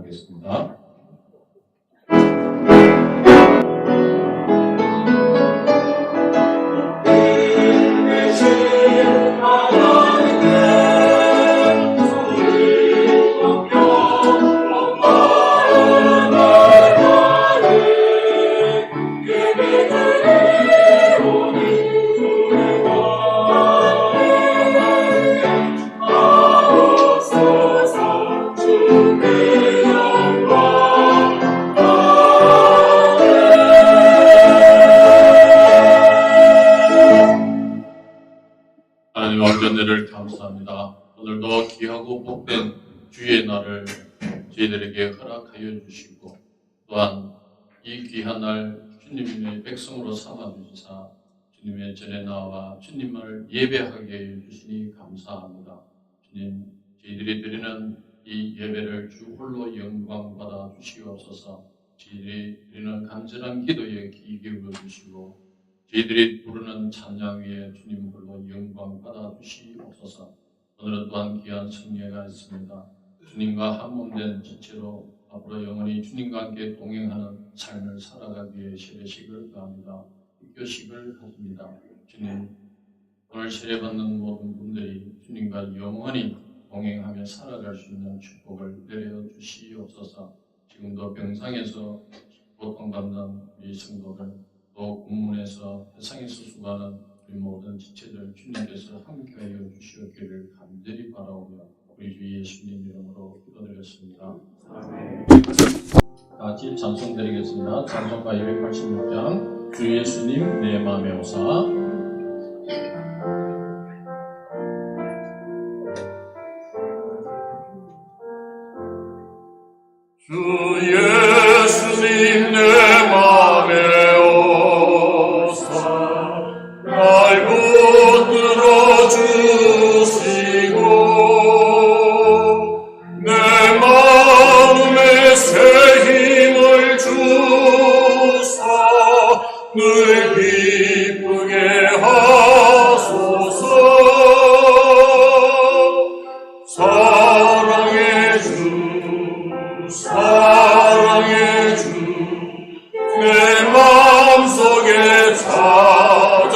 하겠습니다. 하나님 왕전대를 감사합니다. 오늘도 귀하고 복된 주의 날을 저희들에게 허락하여 주시고 또한 이 귀한 날 주님의 백성으로 삼아주시사 주님의 전에 나와 주님을 예배하게 해주시니 감사합니다. 주님, 저희들이 드리는 이 예배를 주 홀로 영광 받아 주시옵소서. 저희들이 드리는 간절한 기도에 귀 기울여 주시고 저희들이 부르는 찬양 위에 주님 홀로 영광 받아 주시옵소서. 오늘은 또한 귀한 성례가 있습니다. 주님과 한몸된 지체로 앞으로 영원히 주님과 함께 동행하는 삶을 살아가기 위해 세례식을 가합니다. 입교식을 하십니다. 주님, 오늘 세례받는 모든 분들이 주님과 영원히 동행하며 살아갈 수 있는 축복을 내려주시옵소서. 지금도 병상에서 고통받는 우리 성도들, 또 군문에서 세상에서 수고하는 우리 모든 지체들 주님께서 함께하여 주시옵기를 간절히 바라오며 우리 주 예수님 이름으로 기도드렸습니다. 같이 찬송 드리겠습니다. 찬송가 286장 주 예수님 내 맘에 오사. 주 예수님 내 맘에 오사 날 붙들어 주시고 내 마음에 새 힘을 주사 늘 기쁘게 하소서. 사랑의 주 내 마음속에 찾아오사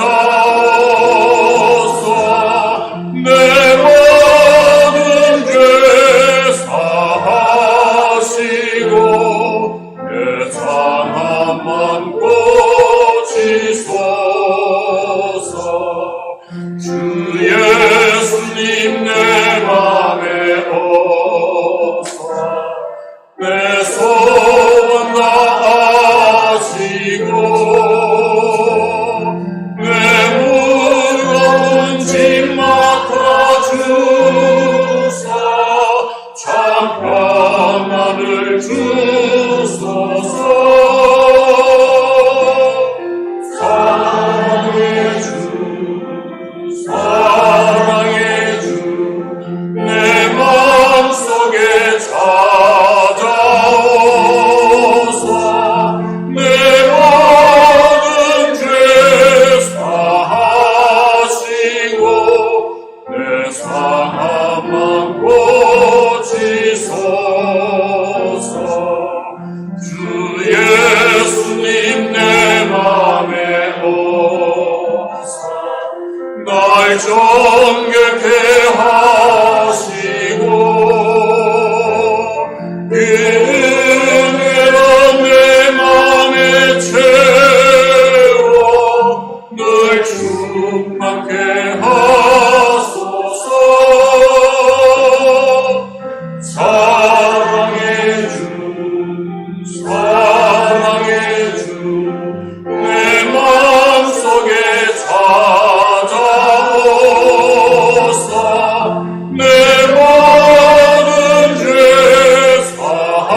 내 모든 죄 사하시고 내 상함만 고치소서. 주 예수님 내 맘에 오사 내 소원 다하시고 내 무거운 짐 맡아주사 참 평안을 주소서. 사랑의 주 내 마음속에 찾아오사 내 모든 죄 사하시고 내 상함만 고치소서. 주 예수님 내 맘에 오사 날 정결케 하시고 은혜로 내 맘에 채워 늘 충만케 하소서. 사랑의 주 내 마음속에 찾아오사 내 모든 죄 사하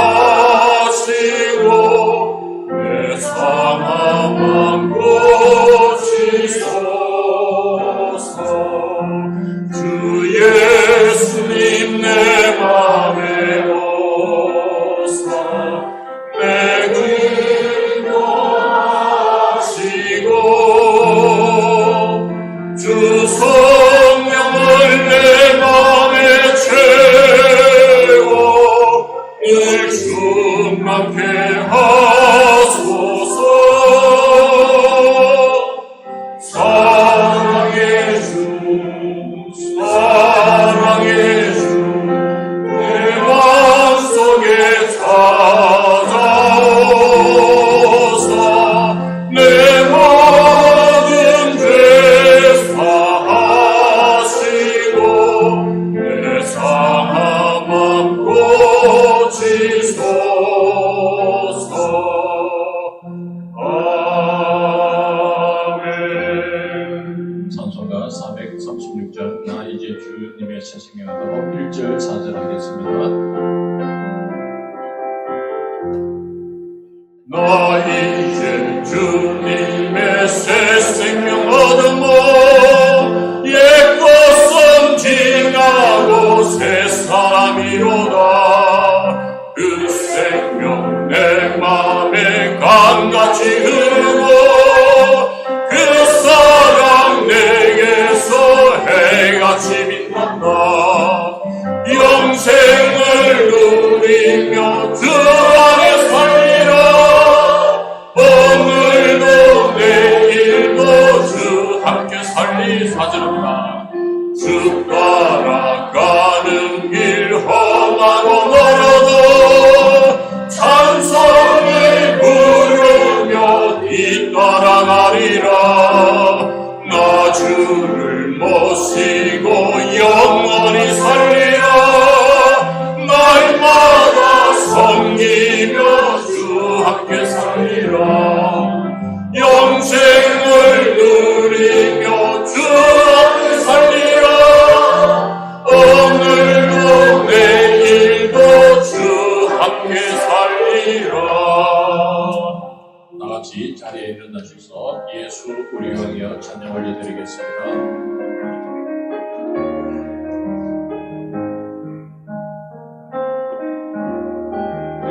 충만케 하소서. 사랑의 주 사랑의 주 내 맘속에 찾아오사 내 모든 죄 사하시고 내 상한 맘 고치소서. 아멘. 찬송가 436절 나 이제 주님의 새생명하고 1절 4절 하겠습니다. 나 이제 주님의 새 생명 얻으모 옛것은 지나고 새 사람이로다. 그 생명 내 맘에 강같이 흐르고 그 사랑 내게서 해같이 빛난다. 영생을 누리며 그 안에 살리라. 오늘도 내일도 주 함께 살리 사절합니다. 주 따라가는 길 험하고 멀어도 찬송을 부르며 뒤따라가리라. 나 주를 모시고 영원히 살리라. 날마다 섬기며 주 함께 살리라. 영생을 누리며 주 함께 살리라. 오늘도 내일도 주 함께 살리라. 나같이 자리에 일어나셔서 예수 우리 왕이여 찬양 올려드리겠습니다.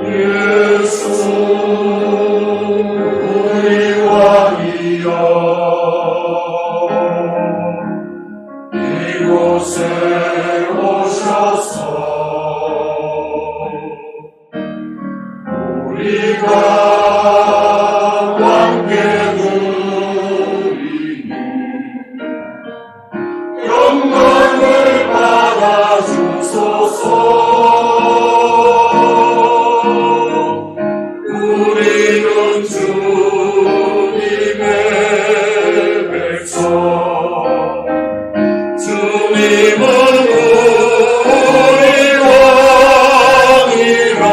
예수 우리 왕이여 이곳에 오셔서 우리가 함께 누리니 영광을 받아주소서. 우리는 주님의 백성 주님은 우리 왕이라.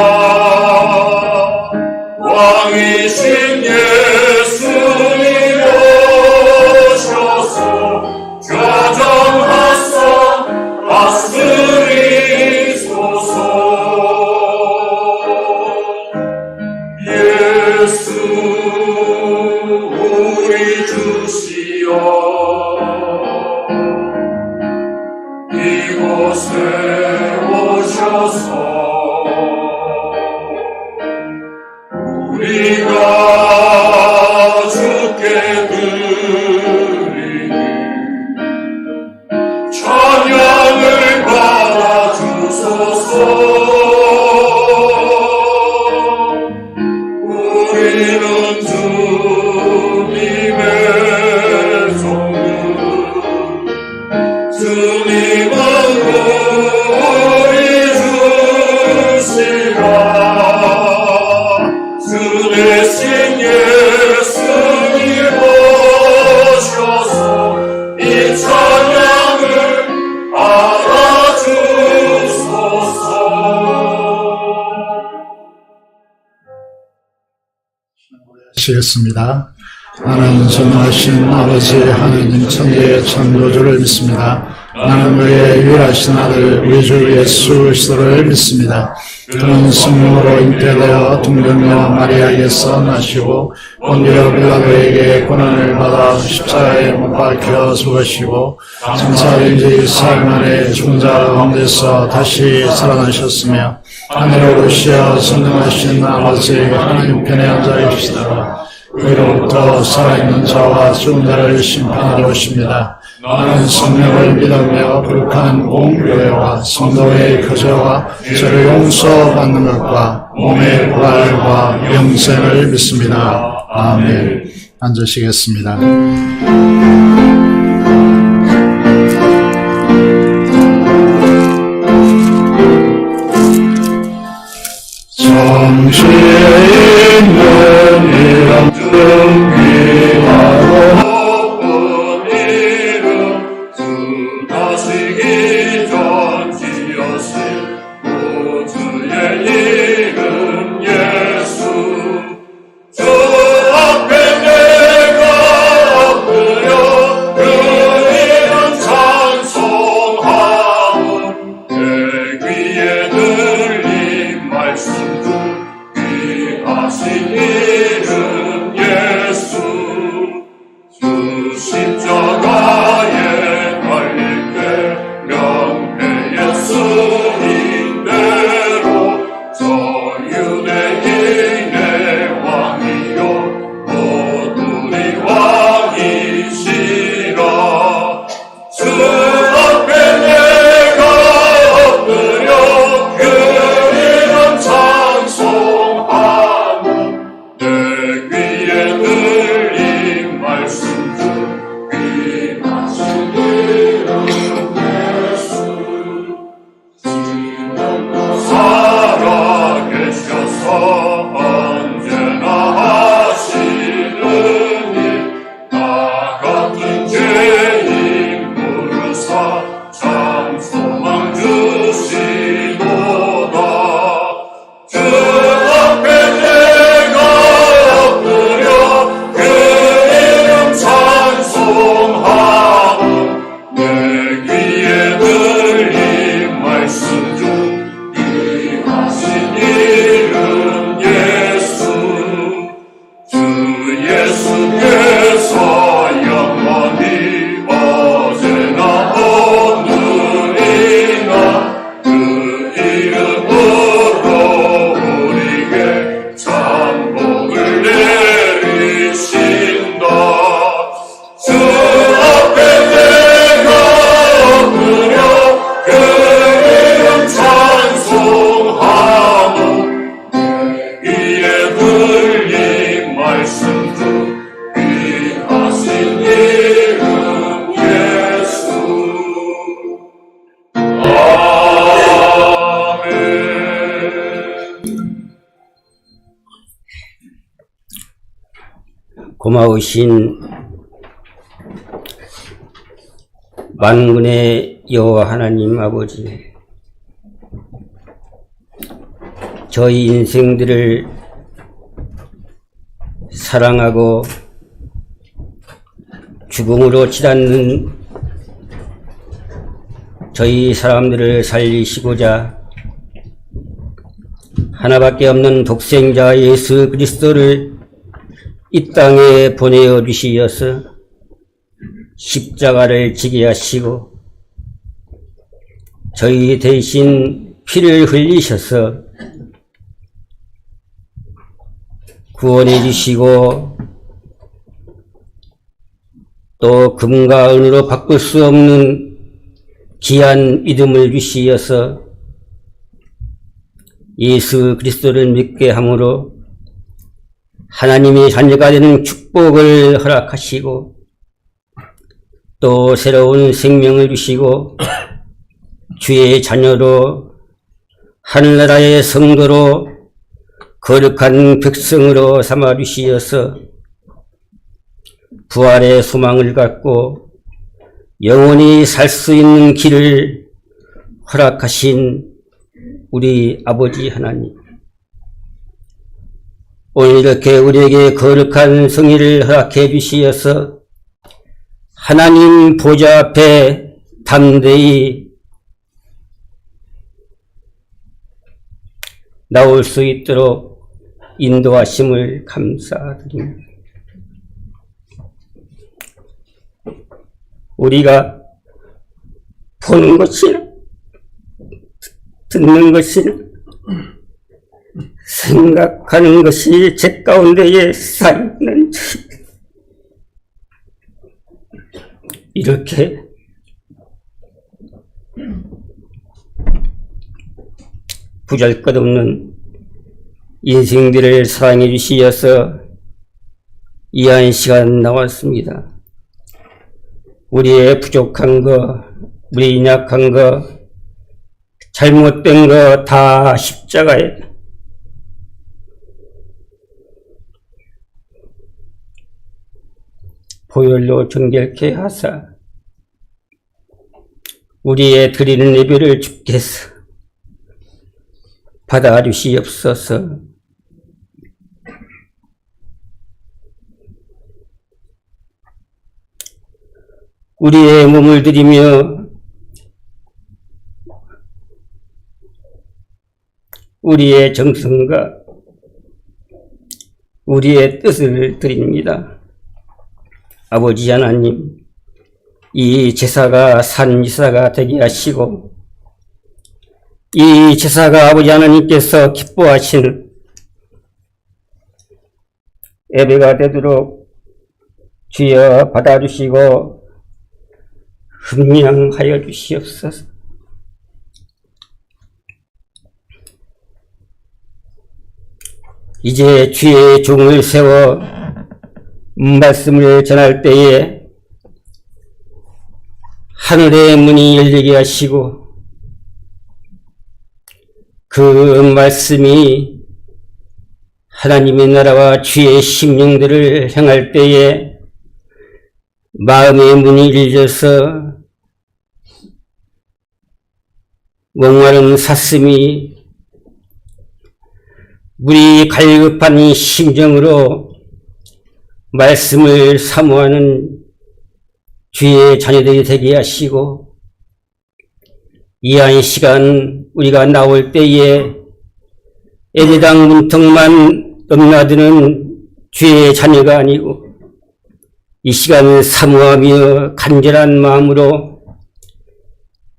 왕이신 예수님 오셔서 교정하사 다스리소서. 예수 우리 주시여 이곳에 오셔서 우리가 주께 드리니 찬양을 받아주소서. 우리는 주님의 종들 주님은 우리 주시라. 주 대신 예수님 오셔서 이 찬양을 알아주소서. 시겠습니다. 나는 전능하신 아버지 하느님 천지의 창조주를 믿습니다. 나는 그의 유일하신 아들 우리 주 예수 그리스도를 믿습니다. 그는 성령으로 잉태되어 동정녀 마리아에게서 나시고 본디오 빌라도에게 고난을 받아 십자가에 못 박혀 죽으시고 장사일지 사흘 만에 죽은 자 가운데서 다시 살아나셨으며 하늘로 오르시어 전능하신 아버지 하나님 편에 앉아 계시다가 그로부터 살아있는 자와 죽은 자를 심판하러 오십니다. 나는 성령을 믿으며 거룩한 공교회와 성도의 교제와 죄를 용서받는 것과 몸의 부활과 영생을 믿습니다. 아멘. 앉으시겠습니다. 정치에 있는 이름 존귀하고 높은 이름 주 다시기 전 지으신 구주의 이름 예수 주 앞에 내가 엎드려 그 이름 찬송하고 내 귀에 들린 말씀 중 귀하신 이름 예수 주 십자가에 달릴 때 명패의 쓰임대로 저 유대인의 왕이요 모두리 왕이시라 주 앞에 내가 엎드려 그 이름 찬송하고 내 귀에 들린 말씀 중 귀하신 이름 예수 지금도 살아계셔서 언제나 하시는 일 나 같은 죄인 부르사 참 소망 주시도다 주 앞에 내가 엎드려 그 이름 찬송하고 내 귀에 들린 말씀 중 귀하신 이름 예수 주 예수께서 영원히 어제나 오늘이나 그 이름으로 우리에게 참복을 내리신다 주 앞에 내가 엎드려 그 이름 찬송하고 내 귀에 들린 말씀 중 귀하신 이름 예수 아멘. 고마우신 만군의 여호와 하나님 아버지, 저희 인생들을 사랑하고 죽음으로 치닫는 저희 사람들을 살리시고자 하나밖에 없는 독생자 예수 그리스도를 이 땅에 보내어 주시어서 십자가를 지게 하시고 저희 대신 피를 흘리셔서 구원해 주시고 또 금과 은으로 바꿀 수 없는 귀한 믿음을 주시어서 예수 그리스도를 믿게 함으로 하나님의 자녀가 되는 축복을 허락하시고 또 새로운 생명을 주시고 주의 자녀로 하늘나라의 성도로 거룩한 백성으로 삼아 주시어서 부활의 소망을 갖고 영원히 살 수 있는 길을 허락하신 우리 아버지 하나님, 오늘 이렇게 우리에게 거룩한 성의를 허락해 주시어서 하나님 보좌 앞에 담대히 나올 수 있도록 인도하심을 감사드립니다. 우리가 보는 것이나 듣는 것이나 생각하는 것이 제 가운데에 쌓이는 이렇게 부잘것없는 인생들을 사랑해 주시어서 이한 시간 나왔습니다. 우리의 부족한 거, 우리 약한 거, 잘못된 거 다 십자가에 보혈로 정결케 하사 우리의 드리는 예배를 주께서 받아주시옵소서. 우리의 몸을 드리며 우리의 정성과 우리의 뜻을 드립니다. 아버지 하나님, 이 제사가 산 제사가 되게 하시고 이 제사가 아버지 하나님께서 기뻐하시는 예배가 되도록 주여 받아주시고 흠양하여 주시옵소서. 이제 주의 종을 세워 말씀을 전할 때에 하늘의 문이 열리게 하시고 그 말씀이 하나님의 나라와 주의 심령들을 향할 때에 마음의 문이 열려서 목마른 사슴이 물이 갈급한 심정으로 말씀을 사모하는 주의 자녀들이 되게 하시고 이한 시간 우리가 나올 때에 예배당 문턱만 넘나드는 주의 자녀가 아니고 이 시간을 사모하며 간절한 마음으로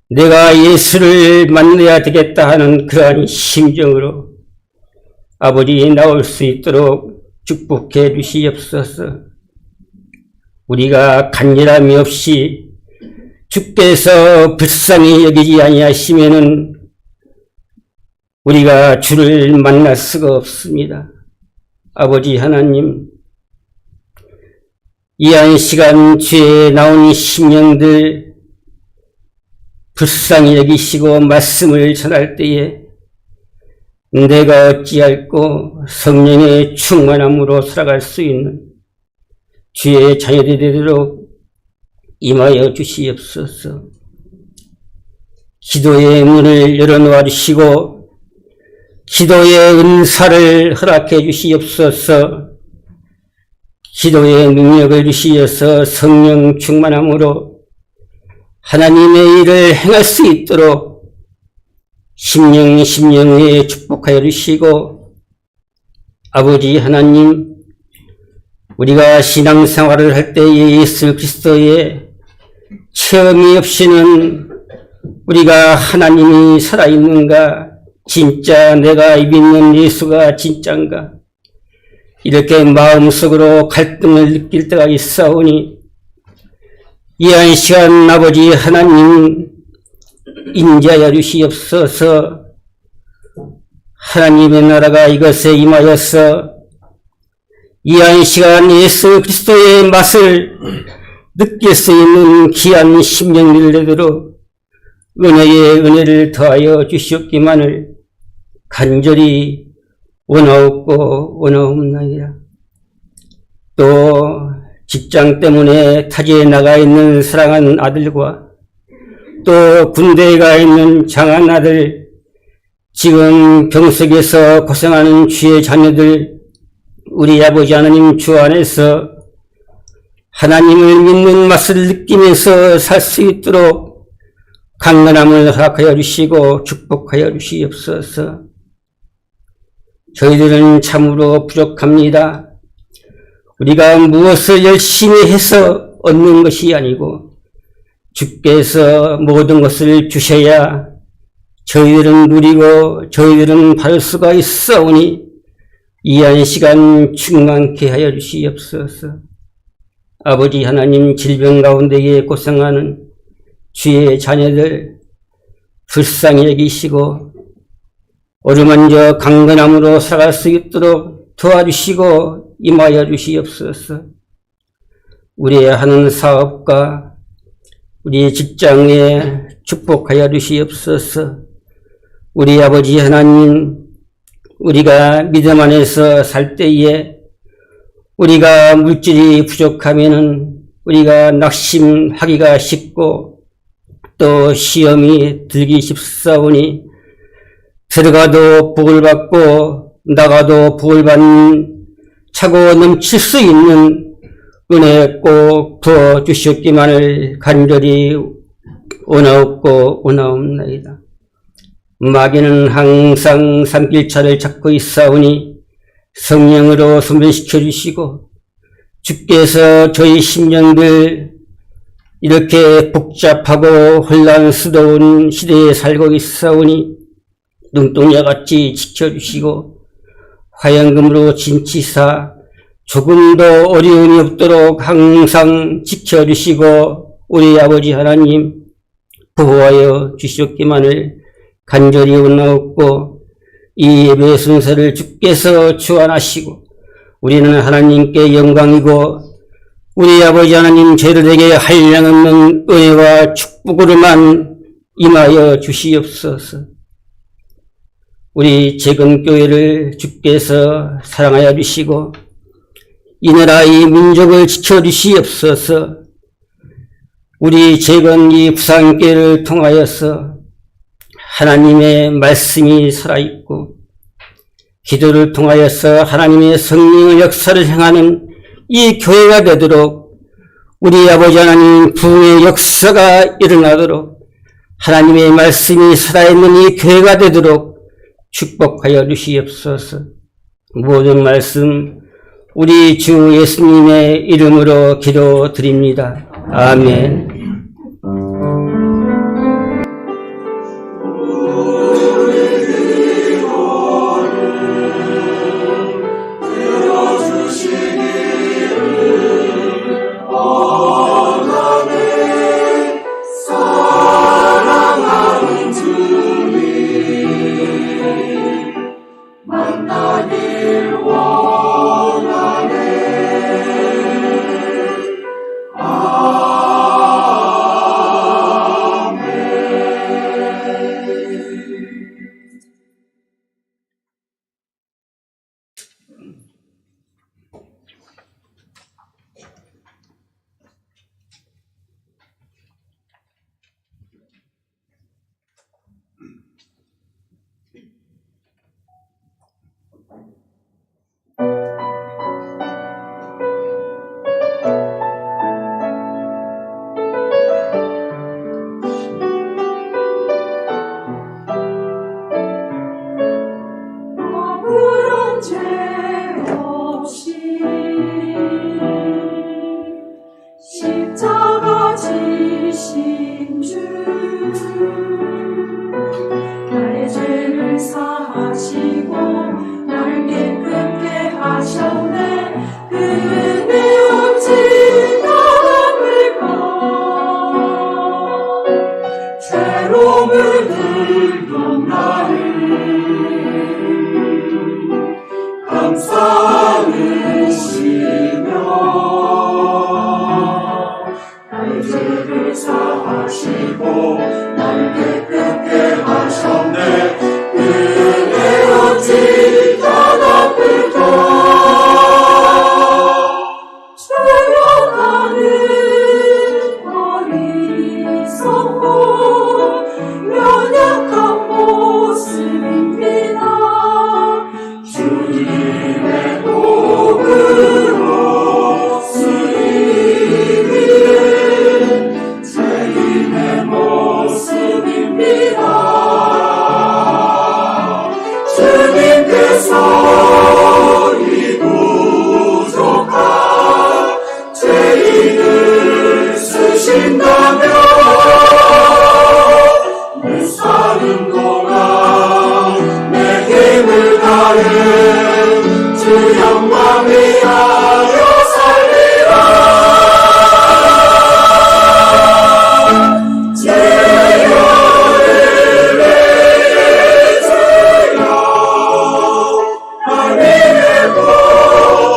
내가 예수를 만나야 되겠다 하는 그러한 심정으로 아버지 나올 수 있도록 축복해 주시옵소서. 우리가 간절함이 없이 주께서 불쌍히 여기지 아니하시면은 우리가 주를 만날 수가 없습니다. 아버지 하나님, 이한 시간 주에 나온 심령들 불쌍히 여기시고 말씀을 전할 때에 내가 어찌할꼬 성령의 충만함으로 살아갈 수 있는 주의 자녀들이 되도록 임하여 주시옵소서. 기도의 문을 열어놓아 주시고 기도의 은사를 허락해 주시옵소서. 기도의 능력을 주시어서 성령 충만함으로 하나님의 일을 행할 수 있도록 심령에 축복하여 주시고 아버지 하나님, 우리가 신앙생활을 할 때에 예수 그리스도의 체험이 없이는 우리가 하나님이 살아있는가, 진짜 내가 믿는 예수가 진짠가, 이렇게 마음속으로 갈등을 느낄 때가 있사오니 이한 시간 아버지 하나님 인자하여 주시옵소서. 하나님의 나라가 이것에 임하여서 이한 시간 예수 그리스도의 맛을 느낄 수 있는 귀한 심령들 되도록 은혜의 은혜를 더하여 주시옵기만을 간절히 원하옵나이다. 또 직장 때문에 타지에 나가 있는 사랑하는 아들과 또 군대에 가 있는 장한 아들, 지금 병석에서 고생하는 주의 자녀들, 우리 아버지 하나님 주 안에서 하나님을 믿는 맛을 느끼면서 살 수 있도록 강건함을 허락하여 주시고 축복하여 주시옵소서. 저희들은 참으로 부족합니다. 우리가 무엇을 열심히 해서 얻는 것이 아니고 주께서 모든 것을 주셔야 저희들은 누리고 저희들은 받을 수가 있사오니 이한 시간 충만케 하여 주시옵소서. 아버지 하나님, 질병 가운데에 고생하는 주의 자녀들 불쌍히 여기시고 어루만져 강건함으로 살아갈 수 있도록 도와주시고 임하여 주시옵소서. 우리의 하는 사업과 우리 직장에 축복하여 주시옵소서. 우리 아버지 하나님, 우리가 믿음 안에서 살 때에 우리가 물질이 부족하면은 우리가 낙심하기가 쉽고 또 시험이 들기 쉽사오니 들어가도 복을 받고 나가도 복을 받는 차고 넘칠 수 있는 은혜 꼭 부어 주시옵기만을 간절히 원하옵나이다. 마귀는 항상 산길차를 찾고 있사오니 성령으로 소멸시켜 주시고 주께서 저희 심령들 이렇게 복잡하고 혼란스러운 시대에 살고 있사오니 눈동자같이 지켜주시고 화양금으로 진치사 조금도 어려움이 없도록 항상 지켜주시고 우리 아버지 하나님 보호하여 주시옵기만을 간절히 원하옵고 이 예배 순서를 주께서 주관하시고 우리는 하나님께 영광이고 우리 아버지 하나님 저희들에게 한량없는 은혜와 축복으로만 임하여 주시옵소서. 우리 재건교회를 주께서 사랑하여 주시고 이 나라 이 민족을 지켜주시옵소서. 우리 재건 이 부산교회를 통하여서 하나님의 말씀이 살아있고 기도를 통하여서 하나님의 성령의 역사를 행하는 이 교회가 되도록 우리 아버지 하나님 부흥의 역사가 일어나도록 하나님의 말씀이 살아있는 이 교회가 되도록 축복하여 주시옵소서. 모든 말씀 우리 주 예수님의 이름으로 기도드립니다. 아멘.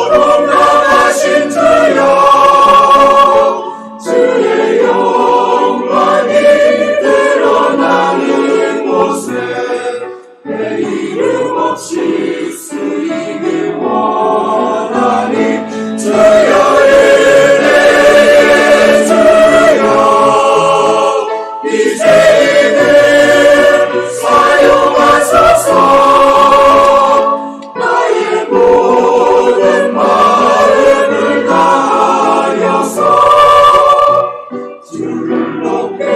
건강하신 주여 주의 영광이 드러나는 곳에 내 이름 없이 쓰이길 원하니 주여 은혜의 주여 이제는 사용하소서 나의 모든 마음을 다하여서 주를 높이라.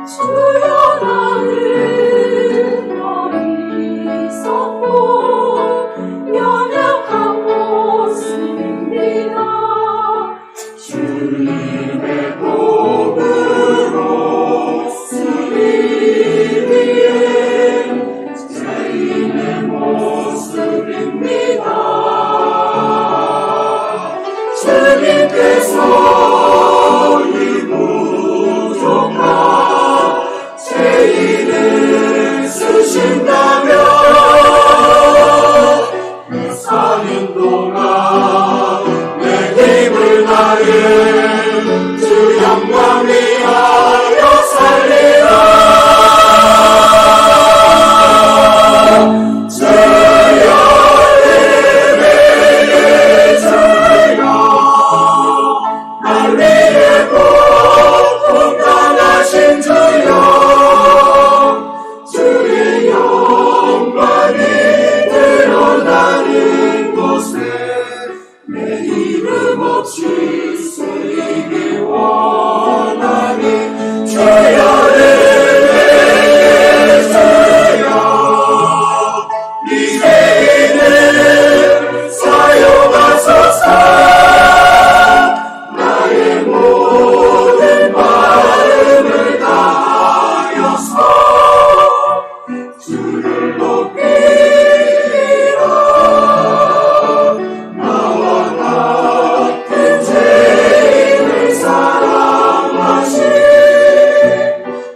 주여 나는 어리석고 연약한 모습입니다. 주님의 복으로 쓰이기에 죄인의 모습입니다. 주님께서 이 부족한 죄인을 쓰신다면 내 사는 동안 내 힘을 다해 주 영광 위하여 살리라. 주여 은혜의 주여 날 위해 꼭 건강하신 주여 주의 영광이 드러나는 곳에 내 이름 없이 쓰이길 원하니 주여 은혜의 주여 이제는 사용하소서 나의 모든 마음을 다하여서 주를 높이라. 나와 같은 죄인을 사랑하신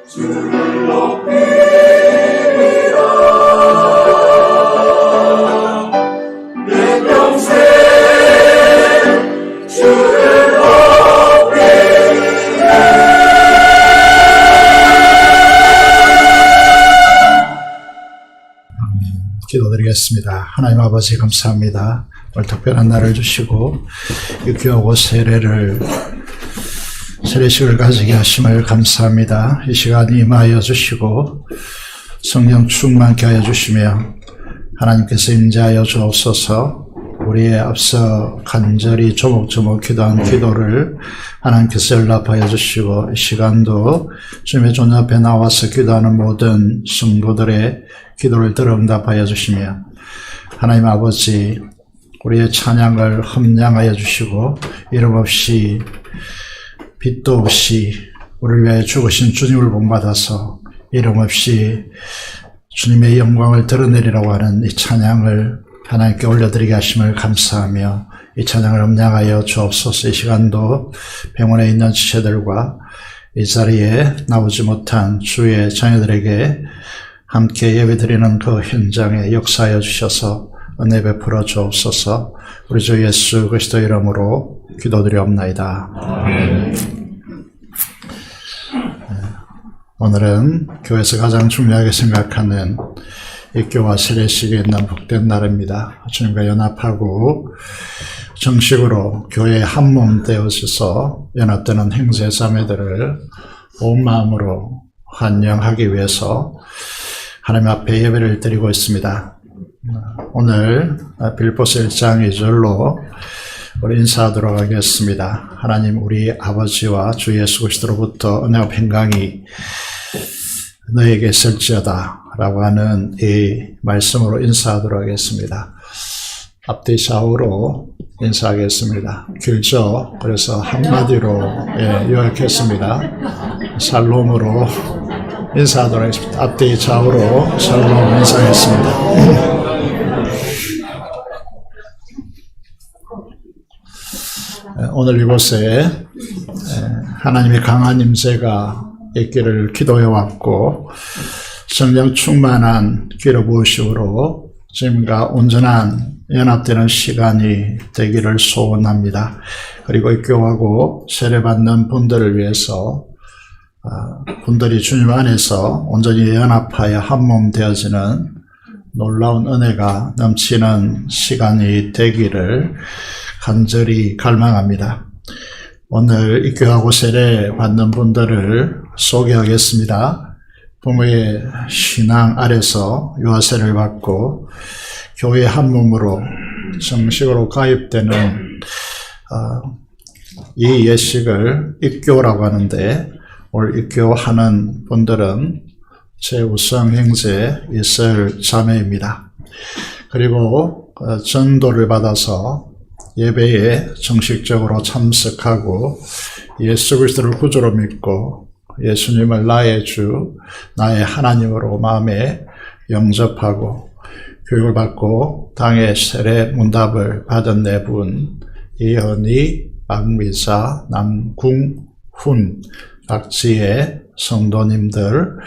주를 높이라. 내 평생 주를 기도드리겠습니다. 하나님 아버지 감사합니다. 오늘 특별한 날을 주시고 유교하고 세례식을 가지게 하심을 감사합니다. 이 시간 임하여 주시고 성령 충만케 하여 주시며 하나님께서 임재하여 주옵소서. 우리의 앞서 간절히 조목조목 기도한 기도를 하나님께서 연락하여 주시고 이 시간도 주님의 존 앞에 나와서 기도하는 모든 성도들의 기도를 들어 응답하여 주시며 하나님 아버지 우리의 찬양을 흠량하여 주시고 이름 없이 빛도 없이 우리를 위하여 죽으신 주님을 본받아서 이름 없이 주님의 영광을 드러내리라고 하는 이 찬양을 하나님께 올려드리게 하심을 감사하며 이 찬양을 음량하여 주옵소서. 이 시간도 병원에 있는 지체들과 이 자리에 나오지 못한 주의 자녀들에게 함께 예배드리는 그 현장에 역사하여 주셔서 은혜 베풀어 주옵소서. 우리 주 예수 그리스도 이름으로 기도드리옵나이다. 오늘은 교회에서 가장 중요하게 생각하는 입교와 세례식에 있는 복된 날입니다. 주님과 연합하고 정식으로 교회의 한몸 되어서 연합되는 형제 자매들을 온 마음으로 환영하기 위해서 하나님 앞에 예배를 드리고 있습니다. 오늘 빌보스 1장 2절로 우리 인사하도록 하겠습니다. 하나님 우리 아버지와 주 예수 그리스도로부터 은혜와 평강이 너에게 있을지어다 라고 하는 이 말씀으로 인사하도록 하겠습니다. 앞뒤 좌우로 인사하겠습니다. 길죠? 그래서 한마디로 요약했습니다. 샬롬으로 인사하도록 하겠습니다. 앞뒤 좌우로 샬롬 인사하겠습니다. 오늘 이곳에 하나님의 강한 임재가 있기를 기도해왔고 성령 충만한 기도 부으심으로 주님과 온전한 연합되는 시간이 되기를 소원합니다. 그리고 입교하고 세례받는 분들을 위해서 분들이 주님 안에서 온전히 연합하여 한몸 되어지는 놀라운 은혜가 넘치는 시간이 되기를 간절히 갈망합니다. 오늘 입교하고 세례 받는 분들을 소개하겠습니다. 부모의 신앙 아래서 유아세를 받고 교회 한 몸으로 정식으로 가입되는 이 예식을 입교라고 하는데 오늘 입교하는 분들은 제 우성 형제 이슬 자매입니다. 그리고 전도를 받아서 예배에 정식적으로 참석하고 예수 그리스도를 구주로 믿고 예수님을 나의 주, 나의 하나님으로 마음에 영접하고 교육을 받고 당의 세례 문답을 받은 네 분, 이현희, 박미자, 남궁훈, 각지의 성도님들,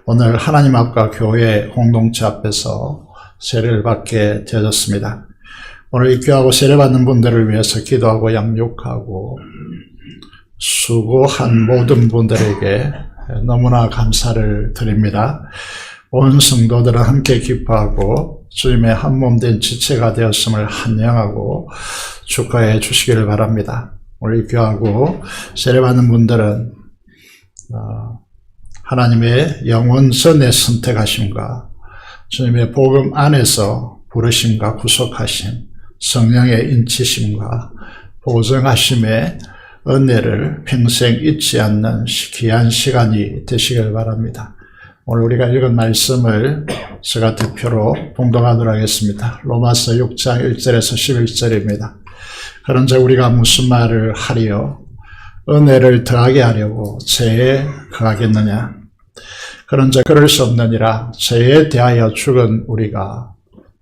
오늘 하나님 앞과 교회 공동체 앞에서 세례를 받게 되었습니다. 오늘 입교하고 세례받는 분들을 위해서 기도하고 양육하고 수고한 모든 분들에게 너무나 감사를 드립니다. 온 성도들은 함께 기뻐하고 주님의 한몸된 지체가 되었음을 환영하고 축하해 주시기를 바랍니다. 오늘 입교하고 세례받는 분들은 하나님의 영원선의 선택하심과 주님의 복음 안에서 부르심과 구속하심, 성령의 인치심과 보증하심의 은혜를 평생 잊지 않는 귀한 시간이 되시길 바랍니다. 오늘 우리가 읽은 말씀을 제가 대표로 봉독하도록 하겠습니다. 로마서 6장 1절에서 11절입니다. 그런즉 우리가 무슨 말을 하리요? 은혜를 더하게 하려고 죄에 거하겠느냐? 그런즉 그럴 수 없느니라. 죄에 대하여 죽은 우리가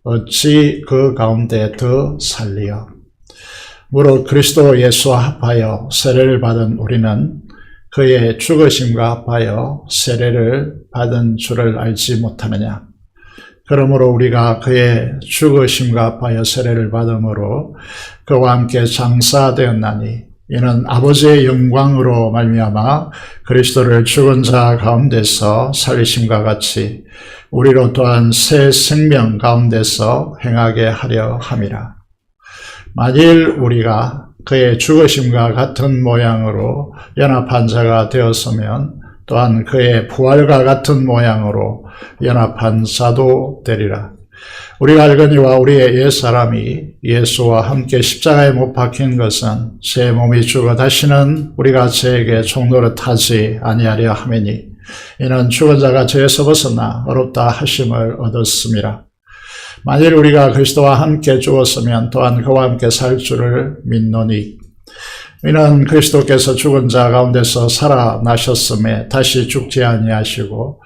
어찌 그 가운데 더 살리요? 무릇 그리스도 예수와 합하여 세례를 받은 우리는 그의 죽으심과 합하여 세례를 받은 줄을 알지 못하느냐? 그러므로 우리가 그의 죽으심과 합하여 세례를 받음으로 그와 함께 장사되었나니 이는 아버지의 영광으로 말미암아 그리스도를 죽은 자 가운데서 살리심과 같이 우리로 또한 새 생명 가운데서 행하게 하려 함이라. 만일 우리가 그의 죽으심과 같은 모양으로 연합한 자가 되었으면 또한 그의 부활과 같은 모양으로 연합한 자도 되리라. 우리가 알거니와 우리의 옛사람이 예수와 함께 십자가에 못 박힌 것은 제 몸이 죽어 다시는 우리가 죄에게 종노릇하지 아니하려 함이니 이는 죽은 자가 죄에서 벗어나 어렵다 하심을 얻었음이라. 만일 우리가 그리스도와 함께 죽었으면 또한 그와 함께 살 줄을 믿노니 이는 그리스도께서 죽은 자 가운데서 살아나셨음에 다시 죽지 아니하시고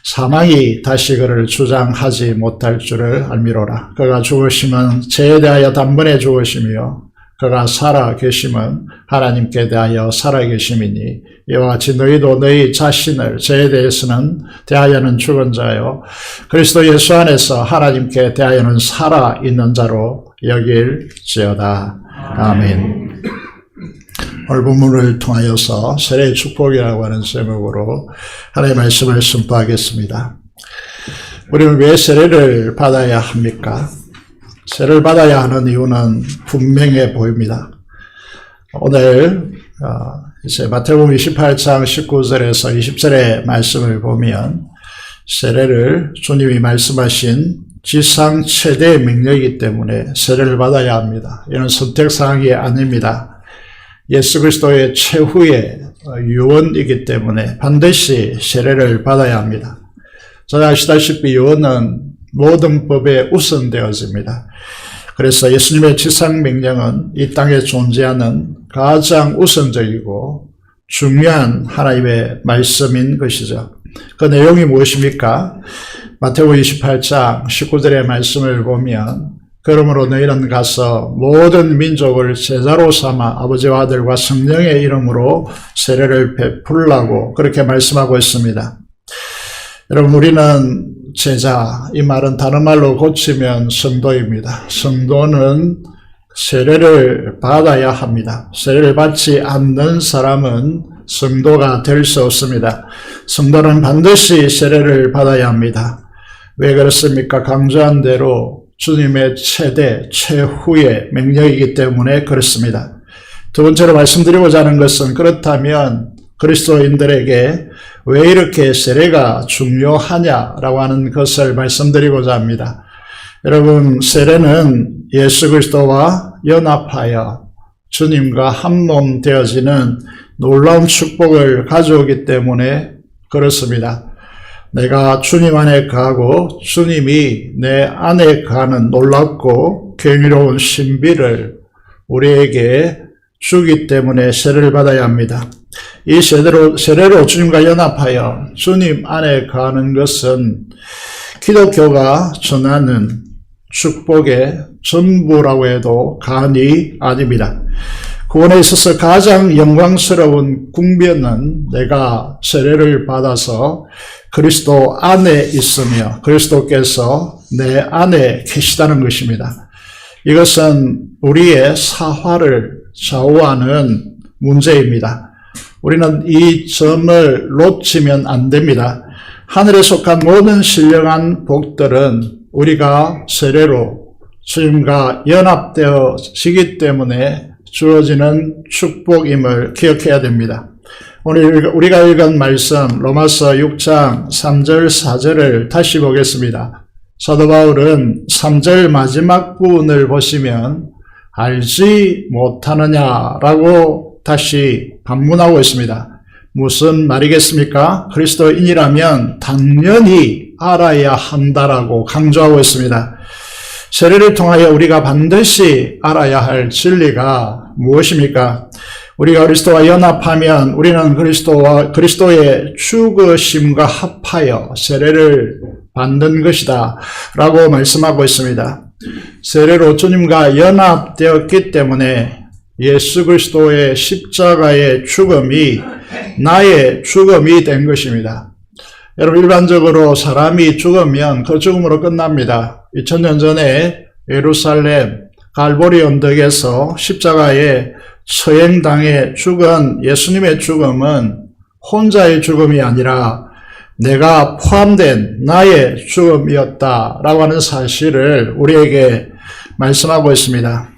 사망이 다시 그를 주장하지 못할 줄을 알미로라. 그가 죽으심은 죄에 대하여 단번에 죽으심이요 그가 살아 계심은 하나님께 대하여 살아 계심이니 이와 같이 너희도 너희 자신을 죄에 대하여는 죽은 자요 그리스도 예수 안에서 하나님께 대하여는 살아 있는 자로 여길지어다. 아멘. 오늘 본문을 통하여서 세례의 축복이라고 하는 제목으로 하나님의 말씀을 선포하겠습니다. 우리는 왜 세례를 받아야 합니까? 세례를 받아야 하는 이유는 분명해 보입니다. 오늘 이제 마태복음 28장 19절에서 20절의 말씀을 보면 세례를 주님이 말씀하신 지상 최대의 명령이기 때문에 세례를 받아야 합니다. 이는 선택사항이 아닙니다. 예수 그리스도의 최후의 유언이기 때문에 반드시 세례를 받아야 합니다. 잘 아시다시피 유언은 모든 법에 우선되어집니다. 그래서 예수님의 지상 명령은 이 땅에 존재하는 가장 우선적이고 중요한 하나님의 말씀인 것이죠. 그 내용이 무엇입니까? 마태복음 28장 19절의 말씀을 보면 그러므로 너희는 가서 모든 민족을 제자로 삼아 아버지와 아들과 성령의 이름으로 세례를 베풀라고 그렇게 말씀하고 있습니다. 여러분, 우리는 제자, 이 말은 다른 말로 고치면 성도입니다. 성도는 세례를 받아야 합니다. 세례를 받지 않는 사람은 성도가 될 수 없습니다. 성도는 반드시 세례를 받아야 합니다. 왜 그렇습니까? 강조한 대로 주님의 최후의 명령이기 때문에 그렇습니다. 두 번째로 말씀드리고자 하는 것은, 그렇다면 그리스도인들에게 왜 이렇게 세례가 중요하냐라고 하는 것을 말씀드리고자 합니다. 여러분, 세례는 예수 그리스도와 연합하여 주님과 한 몸 되어지는 놀라운 축복을 가져오기 때문에 그렇습니다. 내가 주님 안에 거하고 주님이 내 안에 거하는 놀랍고 경이로운 신비를 우리에게 주기 때문에 세례를 받아야 합니다. 이 세례로 주님과 연합하여 주님 안에 거하는 것은 기독교가 전하는 축복의 전부라고 해도 과언이 아닙니다. 구원에 있어서 가장 영광스러운 궁변은 내가 세례를 받아서 그리스도 안에 있으며 그리스도께서 내 안에 계시다는 것입니다. 이것은 우리의 사화를 좌우하는 문제입니다. 우리는 이 점을 놓치면 안 됩니다. 하늘에 속한 모든 신령한 복들은 우리가 세례로 주님과 연합되어지기 때문에 주어지는 축복임을 기억해야 됩니다. 오늘 우리가 읽은 말씀 로마서 6장 3절 4절을 다시 보겠습니다. 사도 바울은 3절 마지막 부분을 보시면 알지 못하느냐라고 다시 반문하고 있습니다. 무슨 말이겠습니까? 그리스도인이라면 당연히 알아야 한다라고 강조하고 있습니다. 세례를 통하여 우리가 반드시 알아야 할 진리가 무엇입니까? 우리가 그리스도와 연합하면 우리는 그리스도의 죽으심과 합하여 세례를 받는 것이다 라고 말씀하고 있습니다. 세례로 주님과 연합되었기 때문에 예수 그리스도의 십자가의 죽음이 나의 죽음이 된 것입니다. 여러분, 일반적으로 사람이 죽으면 그 죽음으로 끝납니다. 2000년 전에 예루살렘 갈보리 언덕에서 십자가에 처형당해 죽은 예수님의 죽음은 혼자의 죽음이 아니라 내가 포함된 나의 죽음이었다라고 하는 사실을 우리에게 말씀하고 있습니다.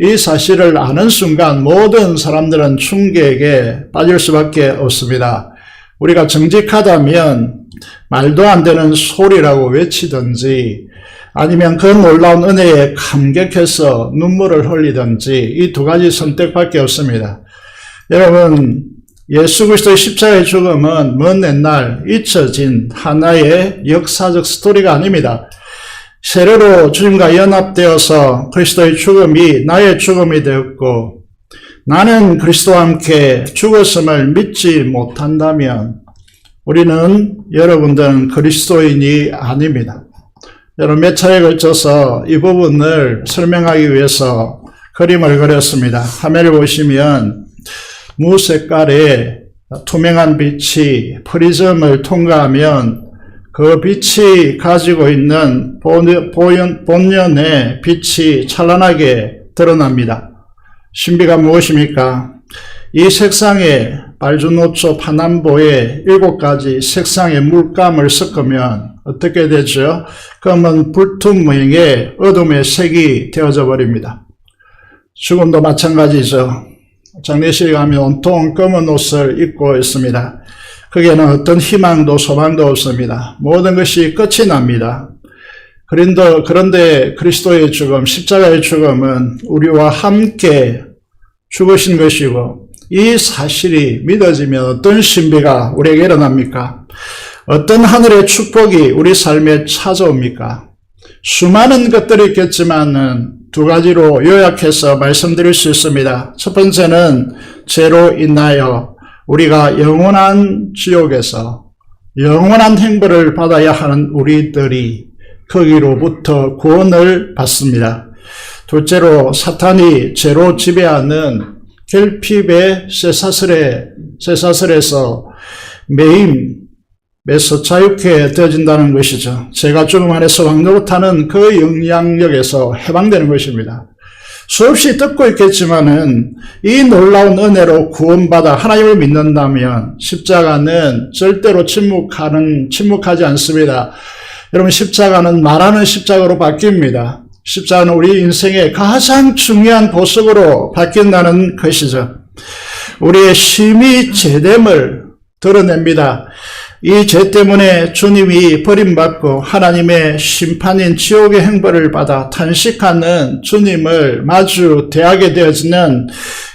이 사실을 아는 순간 모든 사람들은 충격에 빠질 수밖에 없습니다. 우리가 정직하다면 말도 안 되는 소리라고 외치든지 아니면 그 놀라운 은혜에 감격해서 눈물을 흘리든지 이 두 가지 선택밖에 없습니다. 여러분, 예수 그리스도의 십자가의 죽음은 먼 옛날 잊혀진 하나의 역사적 스토리가 아닙니다. 세례로 주님과 연합되어서 그리스도의 죽음이 나의 죽음이 되었고 나는 그리스도와 함께 죽었음을 믿지 못한다면 우리는 여러분들은 그리스도인이 아닙니다. 여러분, 몇 차례에 걸쳐서 이 부분을 설명하기 위해서 그림을 그렸습니다. 화면을 보시면 무색깔의 투명한 빛이 프리즘을 통과하면 그 빛이 가지고 있는 본연의 빛이 찬란하게 드러납니다. 신비가 무엇입니까? 이 색상에 빨주노초 파남보에 7가지 색상의 물감을 섞으면 어떻게 되죠? 그러면 불투 모양의 어둠의 색이 되어져 버립니다. 죽음도 마찬가지죠. 장례식에 가면 온통 검은 옷을 입고 있습니다. 거기에는 어떤 희망도 소망도 없습니다. 모든 것이 끝이 납니다. 그런데 그리스도의 죽음, 십자가의 죽음은 우리와 함께 죽으신 것이고 이 사실이 믿어지면 어떤 신비가 우리에게 일어납니까? 어떤 하늘의 축복이 우리 삶에 찾아옵니까? 수많은 것들이 있겠지만은 두 가지로 요약해서 말씀드릴 수 있습니다. 첫 번째는 죄로 인하여 우리가 영원한 지옥에서 영원한 행벌을 받아야 하는 우리들이 거기로부터 구원을 받습니다. 둘째로 사탄이 죄로 지배하는 결핍의 쇠사슬에서 매임에서 자유케 되어진다는 것이죠. 죄가 죽음 안에서 왕노릇하는 그 영향력에서 해방되는 것입니다. 수없이 듣고 있겠지만은 이 놀라운 은혜로 구원받아 하나님을 믿는다면 십자가는 절대로 침묵하지 않습니다. 여러분, 십자가는 말하는 십자가로 바뀝니다. 십자가는 우리 인생의 가장 중요한 보석으로 바뀐다는 것이죠. 우리의 심히 죄됨을 드러냅니다. 이 죄 때문에 주님이 버림받고 하나님의 심판인 지옥의 행벌을 받아 탄식하는 주님을 마주 대하게 되어지는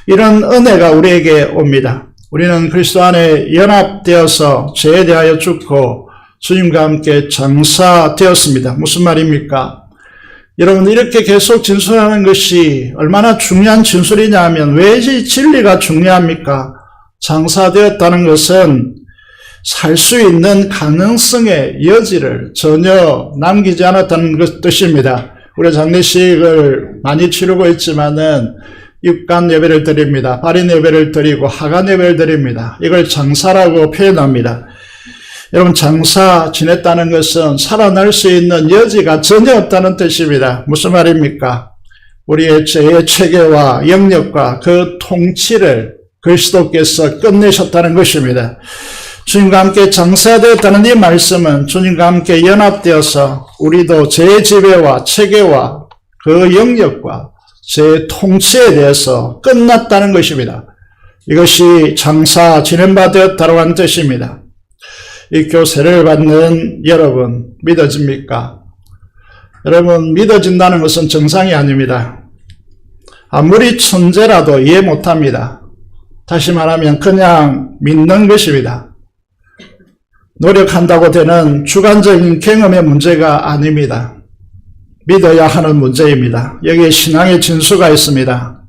이런 은혜가 우리에게 옵니다. 우리는 그리스도 안에 연합되어서 죄에 대하여 죽고 주님과 함께 장사되었습니다. 무슨 말입니까? 여러분, 이렇게 계속 진술하는 것이 얼마나 중요한 진술이냐 하면 왜 이 진리가 중요합니까? 장사되었다는 것은 살 수 있는 가능성의 여지를 전혀 남기지 않았다는 뜻입니다. 우리 장례식을 많이 치르고 있지만은 육간 예배를 드립니다. 발인 예배를 드리고 하간 예배를 드립니다. 이걸 장사라고 표현합니다. 여러분, 장사 지냈다는 것은 살아날 수 있는 여지가 전혀 없다는 뜻입니다. 무슨 말입니까? 우리의 죄의 체계와 영역과 그 통치를 그리스도께서 끝내셨다는 것입니다. 주님과 함께 장사되었다는 이 말씀은 주님과 함께 연합되어서 우리도 죄의 지배와 체계와 그 영역과 죄의 통치에 대해서 끝났다는 것입니다. 이것이 장사 진행받았다고 하는 뜻입니다. 이 교세를 받는 여러분, 믿어집니까? 여러분, 믿어진다는 것은 정상이 아닙니다. 아무리 천재라도 이해 못합니다. 다시 말하면 그냥 믿는 것입니다. 노력한다고 되는 주관적인 경험의 문제가 아닙니다. 믿어야 하는 문제입니다. 여기에 신앙의 진수가 있습니다.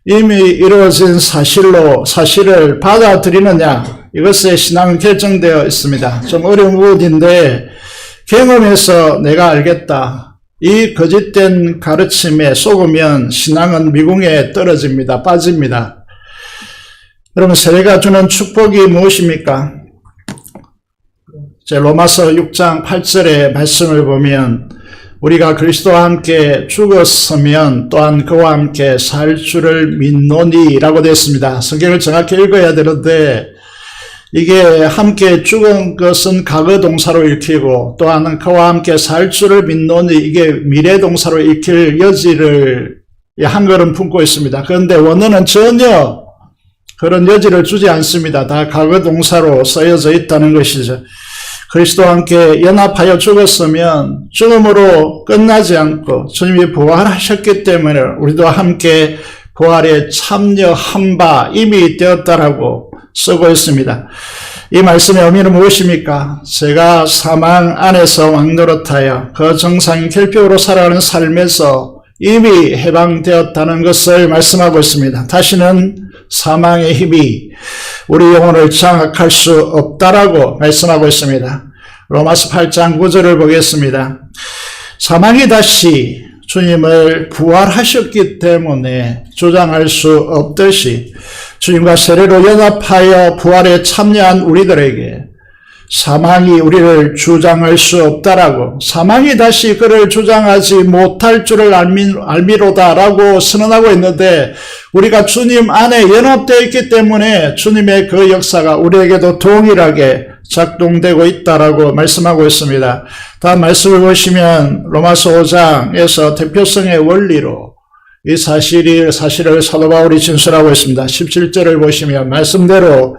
이미 이루어진 사실을 받아들이느냐, 이것에 신앙은 결정되어 있습니다. 좀 어려운 부분인데 경험에서 내가 알겠다, 이 거짓된 가르침에 속으면 신앙은 미궁에 떨어집니다. 빠집니다. 여러분, 세례가 주는 축복이 무엇입니까? 로마서 6장 8절의 말씀을 보면 우리가 그리스도와 함께 죽었으면 또한 그와 함께 살 줄을 믿노니 라고 되어 있습니다. 성경을 정확히 읽어야 되는데 이게 함께 죽은 것은 과거 동사로 읽히고 또한 그와 함께 살 줄을 믿노니 이게 미래 동사로 읽힐 여지를 한 걸음 품고 있습니다. 그런데 원어는 전혀 그런 여지를 주지 않습니다. 다 과거 동사로 쓰여져 있다는 것이죠. 그리스도와 함께 연합하여 죽었으면 죽음으로 끝나지 않고 주님이 부활하셨기 때문에 우리도 함께 부활에 참여한 바 이미 되었다라고 쓰고 있습니다. 이 말씀의 의미는 무엇입니까? 제가 사망 안에서 왕노릇하여 그 정상인 결핍으로 살아가는 삶에서 이미 해방되었다는 것을 말씀하고 있습니다. 다시는 사망의 힘이 우리 영혼을 장악할 수 없다라고 말씀하고 있습니다. 로마서 8장 9절을 보겠습니다. 사망이 다시 주님을 부활하셨기 때문에 주장할 수 없듯이 주님과 세례로 연합하여 부활에 참여한 우리들에게 사망이 우리를 주장할 수 없다라고, 사망이 다시 그를 주장하지 못할 줄을 알미로다라고 선언하고 있는데 우리가 주님 안에 연합되어 있기 때문에 주님의 그 역사가 우리에게도 동일하게 작동되고 있다라고 말씀하고 있습니다. 다음 말씀을 보시면 로마서 5장에서 대표성의 원리로 이 사실을 사도 바울이 진술하고 있습니다. 17절을 보시면 말씀대로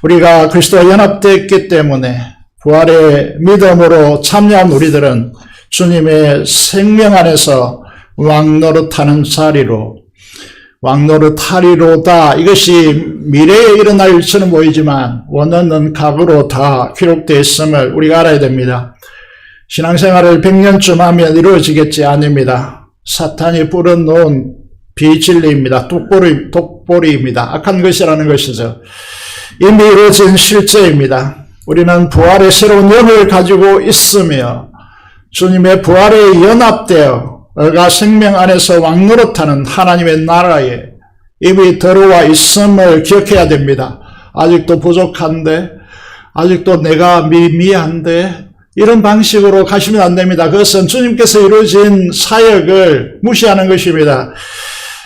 우리가 그리스도와 연합되었기 때문에 부활의 믿음으로 참여한 우리들은 주님의 생명 안에서 왕노릇하는 자리로 왕노릇하리로다. 이것이 미래에 일어날 일처럼 보이지만 원어는 과거로 다 기록되어 있음을 우리가 알아야 됩니다. 신앙생활을 100년쯤 하면 이루어지겠지 아닙니다. 사탄이 뿌려놓은 비진리입니다. 독보리입니다. 악한 것이라는 것이죠. 이미 이루어진 실제입니다. 우리는 부활의 새로운 영을 가지고 있으며 주님의 부활에 연합되어 의가 생명 안에서 왕노릇하는 하나님의 나라에 이미 들어와 있음을 기억해야 됩니다. 아직도 부족한데, 아직도 내가 미미한데, 이런 방식으로 가시면 안 됩니다. 그것은 주님께서 이루어진 사역을 무시하는 것입니다.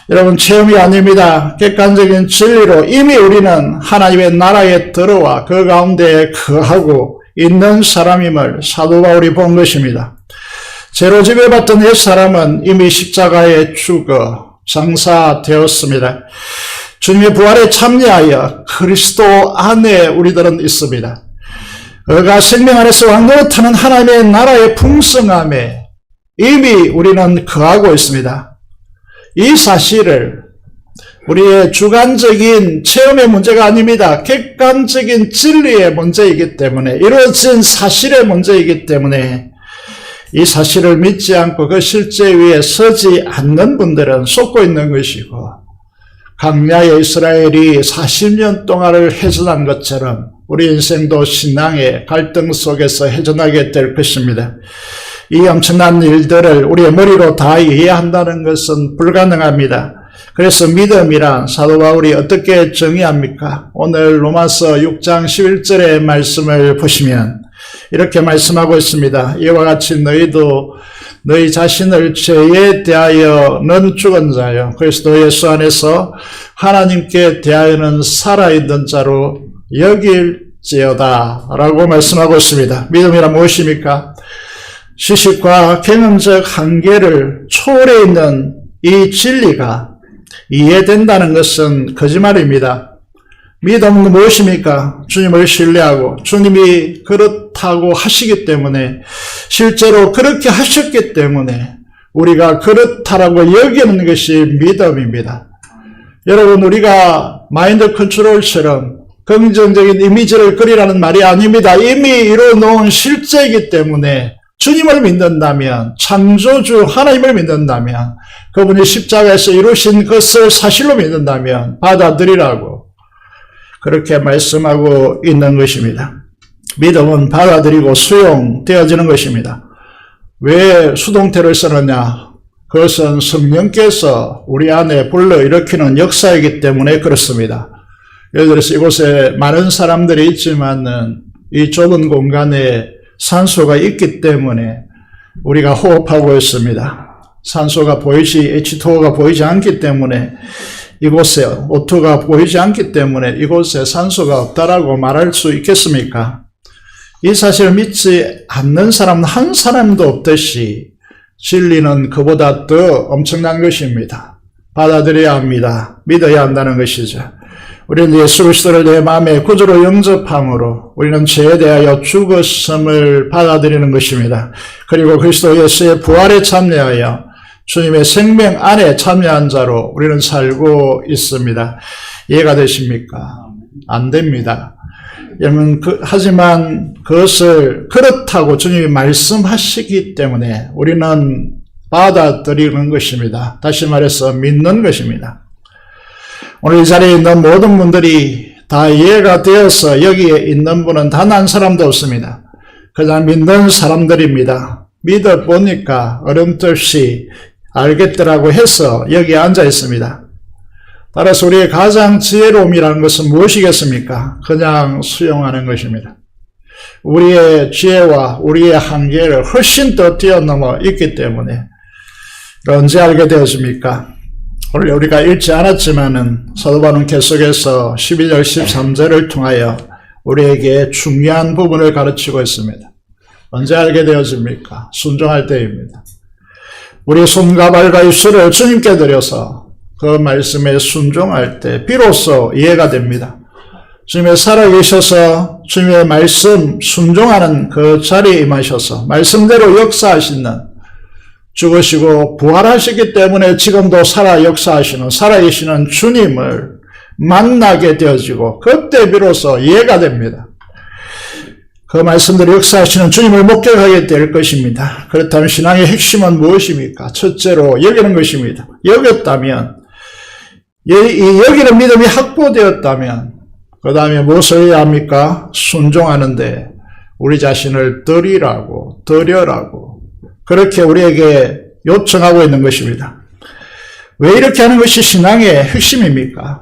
여러분, 체험이 아닙니다. 객관적인 진리로 이미 우리는 하나님의 나라에 들어와 그 가운데 거하고 있는 사람임을 사도 바울이 본 것입니다. 죄로 지배받던 옛사람은 이미 십자가에 죽어 장사되었습니다. 주님의 부활에 참여하여 그리스도 안에 우리들은 있습니다. 그가 생명 안에서 왕노릇하는 하나님의 나라의 풍성함에 이미 우리는 거하고 있습니다. 이 사실을 우리의 주관적인 체험의 문제가 아닙니다. 객관적인 진리의 문제이기 때문에, 이루어진 사실의 문제이기 때문에 이 사실을 믿지 않고 그 실제 위에 서지 않는 분들은 속고 있는 것이고, 광야의 이스라엘이 40년 동안을 헤쳐난 것처럼 우리 인생도 신앙의 갈등 속에서 헤쳐나게 될 것입니다. 이 엄청난 일들을 우리의 머리로 다 이해한다는 것은 불가능합니다. 그래서 믿음이란 사도 바울이 어떻게 정의합니까? 오늘 로마서 6장 11절의 말씀을 보시면 이렇게 말씀하고 있습니다. 이와 같이 너희도 너희 자신을 죄에 대하여는 죽은 자요 그리스도 예수 안에서 하나님께 대하여는 살아있는 자로 여길지어다 라고 말씀하고 있습니다. 믿음이란 무엇입니까? 지식과 경험적 한계를 초월해 있는 이 진리가 이해된다는 것은 거짓말입니다. 믿음은 무엇입니까? 주님을 신뢰하고 주님이 그렇다고 하시기 때문에, 실제로 그렇게 하셨기 때문에 우리가 그렇다라고 여기는 것이 믿음입니다. 여러분, 우리가 마인드 컨트롤처럼 긍정적인 이미지를 그리라는 말이 아닙니다. 이미 이루어놓은 실제이기 때문에 주님을 믿는다면, 창조주 하나님을 믿는다면, 그분이 십자가에서 이루신 것을 사실로 믿는다면 받아들이라고 그렇게 말씀하고 있는 것입니다. 믿음은 받아들이고 수용되어지는 것입니다. 왜 수동태를 쓰느냐? 그것은 성령께서 우리 안에 불러일으키는 역사이기 때문에 그렇습니다. 예를 들어서 이곳에 많은 사람들이 있지만은 이 좁은 공간에 산소가 있기 때문에 우리가 호흡하고 있습니다. 산소가 H2O가 보이지 않기 때문에 이곳에 O2가 보이지 않기 때문에 이곳에 산소가 없다라고 말할 수 있겠습니까? 이 사실을 믿지 않는 사람은 한 사람도 없듯이 진리는 그보다 더 엄청난 것입니다. 받아들여야 합니다. 믿어야 한다는 것이죠. 우리는 예수 그리스도를 내 마음의 구주로 영접함으로 우리는 죄에 대하여 죽었음을 받아들이는 것입니다. 그리고 그리스도 예수의 부활에 참여하여 주님의 생명 안에 참여한 자로 우리는 살고 있습니다. 이해가 되십니까? 안 됩니다. 여러분, 하지만 그것을 그렇다고 주님이 말씀하시기 때문에 우리는 받아들이는 것입니다. 다시 말해서 믿는 것입니다. 오늘 이 자리에 있는 모든 분들이 다 이해가 되어서 여기에 있는 분은 단 한 사람도 없습니다. 그냥 믿는 사람들입니다. 믿어보니까 어렴풋이 알겠더라고 해서 여기에 앉아 있습니다. 따라서 우리의 가장 지혜로움이라는 것은 무엇이겠습니까? 그냥 수용하는 것입니다. 우리의 지혜와 우리의 한계를 훨씬 더 뛰어넘어 있기 때문에. 언제 알게 되었습니까? 오늘 우리가 읽지 않았지만은 사도 바울은 계속해서 12절 13절을 통하여 우리에게 중요한 부분을 가르치고 있습니다. 언제 알게 되었습니까? 순종할 때입니다. 우리 손과 발과 입술을 주님께 드려서 그 말씀에 순종할 때 비로소 이해가 됩니다. 주님의 살아계셔서 주님의 말씀 순종하는 그 자리에 임하셔서 말씀대로 역사하시는, 죽으시고 부활하시기 때문에 지금도 살아 역사하시는 살아계시는 주님을 만나게 되어지고 그때 비로소 이해가 됩니다. 그 말씀대로 역사하시는 주님을 목격하게 될 것입니다. 그렇다면 신앙의 핵심은 무엇입니까? 첫째로 여기는 것입니다. 여겼다면, 여기는 믿음이 확보되었다면 그 다음에 무엇을 해야 합니까? 순종하는데 우리 자신을 드리라고, 드려라고 그렇게 우리에게 요청하고 있는 것입니다. 왜 이렇게 하는 것이 신앙의 핵심입니까?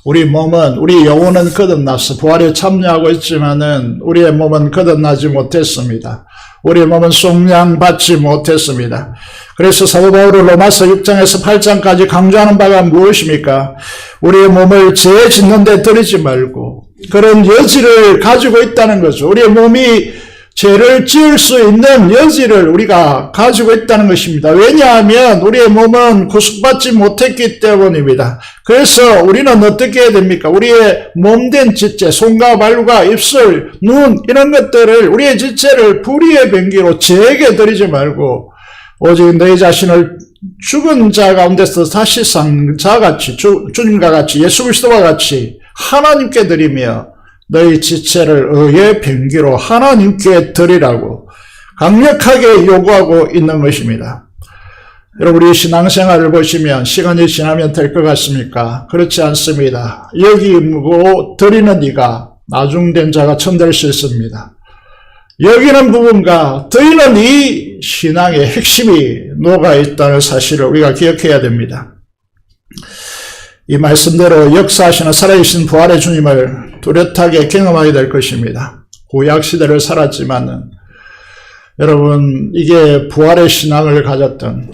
우리 몸은, 우리 영혼은 거듭나서 부활에 참여하고 있지만은 우리의 몸은 거듭나지 못했습니다. 우리의 몸은 속량받지 못했습니다. 그래서 사도 바울은 로마서 6장에서 8장까지 강조하는 바가 무엇입니까? 우리의 몸을 죄 짓는 데 들이지 말고 그런 여지를 가지고 있다는 거죠. 우리의 몸이 죄를 지을 수 있는 여지를 우리가 가지고 있다는 것입니다. 왜냐하면 우리의 몸은 구속받지 못했기 때문입니다. 그래서 우리는 어떻게 해야 됩니까? 우리의 몸된 지체, 손과 발과 입술, 눈 이런 것들을 우리의 지체를 불의의 병기로 죄에게 드리지 말고 오직 너희 자신을 죽은 자 가운데서 다시 산 자같이 주님과 같이 예수 그리스도와 같이 하나님께 드리며 너희 지체를 의의 병기로 하나님께 드리라고 강력하게 요구하고 있는 것입니다. 여러분 우리 신앙생활을 보시면 시간이 지나면 될 것 같습니까? 그렇지 않습니다. 여기고 드리는 이가 나중된 자가 천될 수 있습니다. 여기는 부분과 드리는 이 신앙의 핵심이 녹아있다는 사실을 우리가 기억해야 됩니다. 이 말씀대로 역사하시는 살아계신 부활의 주님을 뚜렷하게 경험하게 될 것입니다. 구약시대를 살았지만은 여러분 이게 부활의 신앙을 가졌던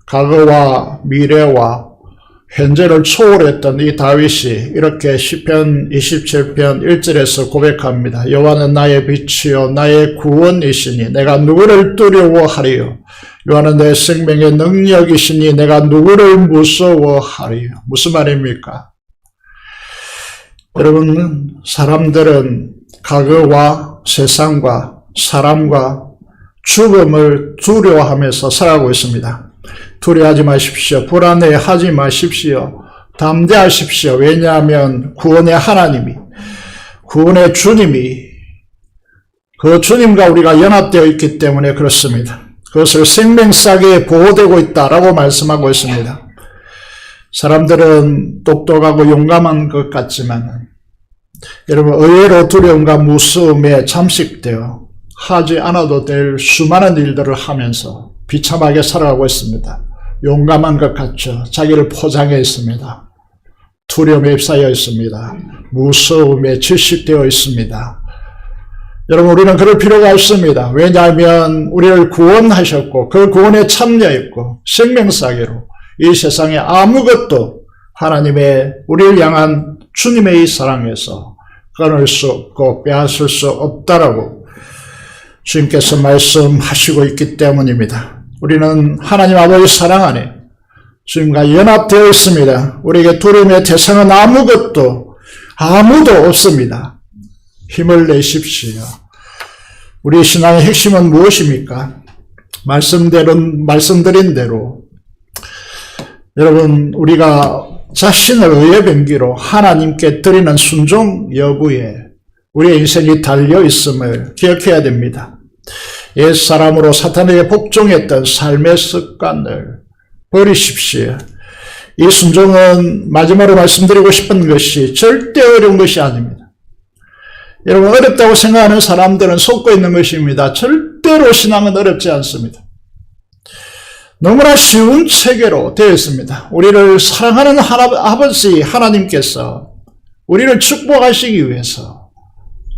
과거와 미래와 현재를 초월했던 이 다윗이 이렇게 시편 27편 1절에서 고백합니다. 여호와는 나의 빛이요 나의 구원이시니 내가 누구를 두려워하리요. 여호와는 내 생명의 능력이시니 내가 누구를 무서워하리요. 무슨 말입니까? 여러분 사람들은 과거와 세상과 사람과 죽음을 두려워하면서 살아가고 있습니다. 두려워하지 마십시오. 불안해하지 마십시오. 담대하십시오. 왜냐하면 구원의 하나님이, 구원의 주님이 그 주님과 우리가 연합되어 있기 때문에 그렇습니다. 그것을 생명싸게 보호되고 있다라고 말씀하고 있습니다. 사람들은 똑똑하고 용감한 것 같지만 여러분 의외로 두려움과 무서움에 잠식되어 하지 않아도 될 수많은 일들을 하면서 비참하게 살아가고 있습니다. 용감한 것 같죠. 자기를 포장해 있습니다. 두려움에 휩싸여 있습니다. 무서움에 질식되어 있습니다. 여러분 우리는 그럴 필요가 없습니다. 왜냐하면 우리를 구원하셨고 그 구원에 참여했고 생명싸개로 이 세상에 아무것도 하나님의 우리를 향한 주님의 이 사랑에서 끊을 수 없고 빼앗을 수 없다라고 주님께서 말씀하시고 있기 때문입니다. 우리는 하나님 아버지 사랑 안에 주님과 연합되어 있습니다. 우리에게 두려움의 대상은 아무도 없습니다. 힘을 내십시오. 우리 신앙의 핵심은 무엇입니까? 말씀드린 대로 여러분 우리가 자신을 의의 병기로 하나님께 드리는 순종 여부에 우리의 인생이 달려 있음을 기억해야 됩니다. 옛사람으로 사탄에게 복종했던 삶의 습관을 버리십시오. 이 순종은 마지막으로 말씀드리고 싶은 것이 절대 어려운 것이 아닙니다. 여러분 어렵다고 생각하는 사람들은 속고 있는 것입니다. 절대로 신앙은 어렵지 않습니다. 너무나 쉬운 체계로 되어 있습니다. 우리를 사랑하는 아버지 하나님께서 우리를 축복하시기 위해서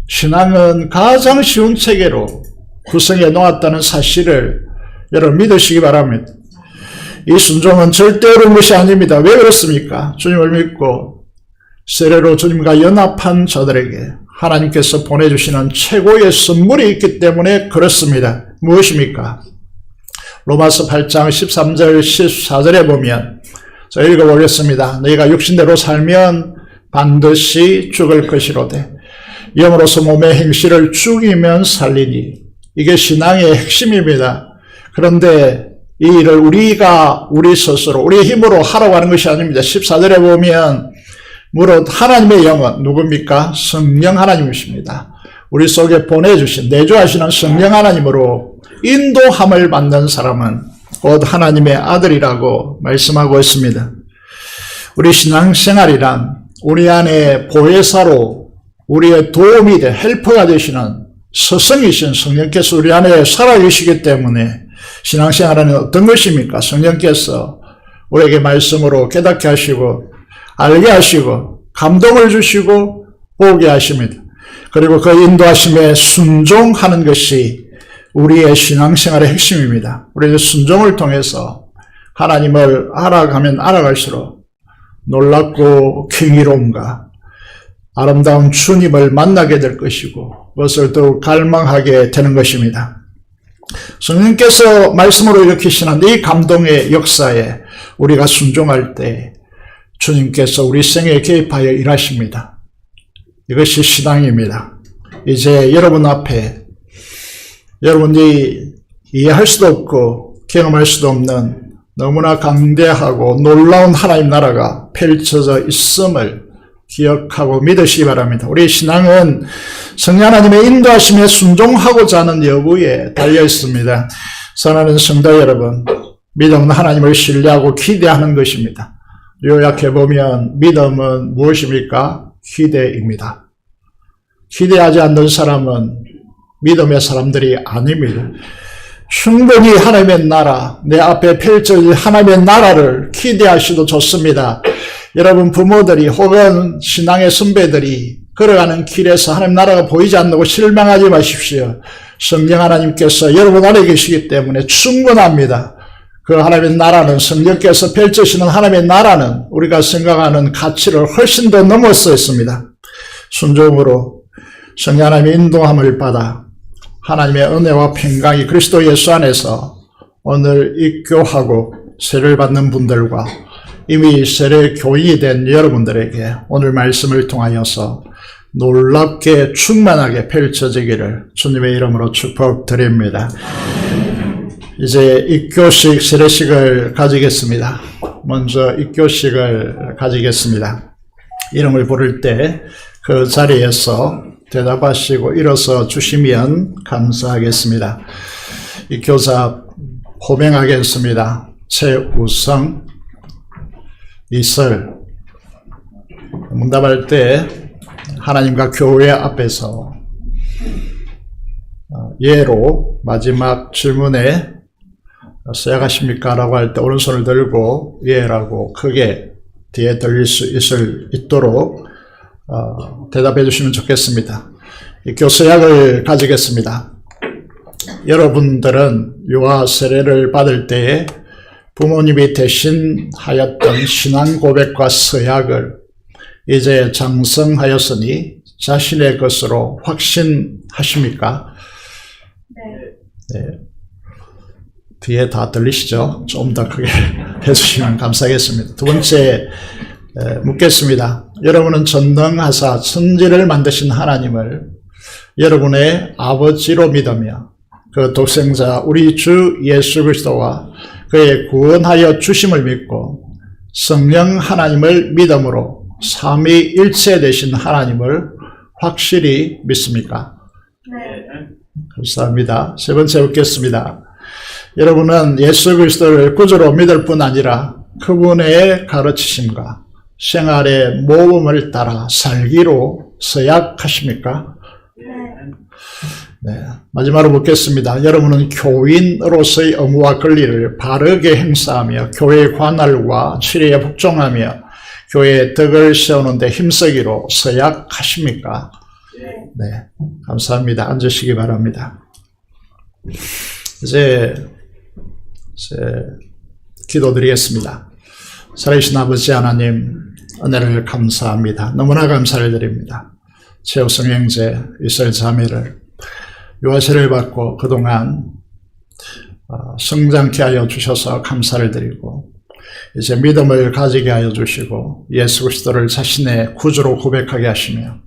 신앙은 가장 쉬운 체계로 구성해 놓았다는 사실을 여러분 믿으시기 바랍니다. 이 순종은 절대 어려운 것이 아닙니다. 왜 그렇습니까? 주님을 믿고 세례로 주님과 연합한 저들에게 하나님께서 보내주시는 최고의 선물이 있기 때문에 그렇습니다. 무엇입니까? 로마서 8장 13절 14절에 보면 자 읽어보겠습니다. 너희가 육신대로 살면 반드시 죽을 것이로되 영으로서 몸의 행실을 죽이면 살리니 이게 신앙의 핵심입니다. 그런데 이 일을 우리가 우리 스스로 우리의 힘으로 하라고 하는 것이 아닙니다. 14절에 보면 무릇 하나님의 영은 누굽니까? 성령 하나님이십니다. 우리 속에 보내주신 내주하시는 성령 하나님으로 인도함을 받는 사람은 곧 하나님의 아들이라고 말씀하고 있습니다. 우리 신앙생활이란 우리 안에 보혜사로 우리의 도움이 돼 헬퍼가 되시는 스승이신 성령께서 우리 안에 살아계시기 때문에 신앙생활은 어떤 것입니까? 성령께서 우리에게 말씀으로 깨닫게 하시고 알게 하시고 감동을 주시고 보게 하십니다. 그리고 그 인도하심에 순종하는 것이 우리의 신앙생활의 핵심입니다. 우리의 순종을 통해서 하나님을 알아가면 알아갈수록 놀랍고 경이로움과 아름다운 주님을 만나게 될 것이고 그것을 더욱 갈망하게 되는 것입니다. 성령께서 말씀으로 일으키시는 이 감동의 역사에 우리가 순종할 때 주님께서 우리 생에 개입하여 일하십니다. 이것이 신앙입니다. 이제 여러분 앞에 여러분이 이해할 수도 없고 경험할 수도 없는 너무나 강대하고 놀라운 하나님 나라가 펼쳐져 있음을 기억하고 믿으시기 바랍니다. 우리 신앙은 성령 하나님의 인도하심에 순종하고자 하는 여부에 달려 있습니다. 사랑하는 성도 여러분, 믿음은 하나님을 신뢰하고 기대하는 것입니다. 요약해보면 믿음은 무엇입니까? 기대입니다. 기대하지 않는 사람은 믿음의 사람들이 아닙니다. 충분히 하나님의 나라, 내 앞에 펼쳐질 하나님의 나라를 기대하셔도 좋습니다. 여러분 부모들이 혹은 신앙의 선배들이 걸어가는 길에서 하나님 나라가 보이지 않고 실망하지 마십시오. 성령 하나님께서 여러분 안에 계시기 때문에 충분합니다. 그 하나님의 나라는 성령께서 펼치시는 하나님의 나라는 우리가 생각하는 가치를 훨씬 더 넘어서 있습니다. 순종으로 성령 하나님의 인도함을 받아 하나님의 은혜와 평강이 그리스도 예수 안에서 오늘 입교하고 세례를 받는 분들과 이미 세례 교인이 된 여러분들에게 오늘 말씀을 통하여서 놀랍게 충만하게 펼쳐지기를 주님의 이름으로 축복드립니다. 이제 입교식 세례식을 가지겠습니다. 먼저 입교식을 가지겠습니다. 이름을 부를 때 그 자리에서 대답하시고 일어서 주시면 감사하겠습니다. 입교자 호명하겠습니다. 최우성, 이설. 문답할 때 하나님과 교회 앞에서 예로 마지막 질문에 서약하십니까? 라고 할 때 오른손을 들고 예라고 크게 뒤에 들릴 수 있도록 대답해 주시면 좋겠습니다. 입교서약을 가지겠습니다. 여러분들은 유아 세례를 받을 때에 부모님이 대신하였던 신앙 고백과 서약을 이제 장성하였으니 자신의 것으로 확신하십니까? 네. 뒤에 다 들리시죠? 좀 더 크게 해주시면 감사하겠습니다. 두 번째 묻겠습니다. 여러분은 전능하사 천지를 만드신 하나님을 여러분의 아버지로 믿으며 그 독생자 우리 주 예수 그리스도와 그의 구원하여 주심을 믿고 성령 하나님을 믿음으로 삼위일체 되신 하나님을 확실히 믿습니까? 네. 감사합니다. 세 번째 묻겠습니다. 여러분은 예수 그리스도를 구주로 믿을 뿐 아니라 그분의 가르치심과 생활의 모범을 따라 살기로 서약하십니까? 네. 마지막으로 묻겠습니다. 여러분은 교인으로서의 의무와 권리를 바르게 행사하며 교회의 관할과 치리에 복종하며 교회의 덕을 세우는 데 힘쓰기로 서약하십니까? 네. 감사합니다. 앉으시기 바랍니다. 이제 기도드리겠습니다. 살아계신 아버지 하나님, 은혜를 감사합니다. 너무나 감사를 드립니다. 최우성 형제, 이설 자매를 유아세를 받고 그동안 성장케 하여 주셔서 감사를 드리고 이제 믿음을 가지게 하여 주시고 예수 그리스도를 자신의 구주로 고백하게 하시며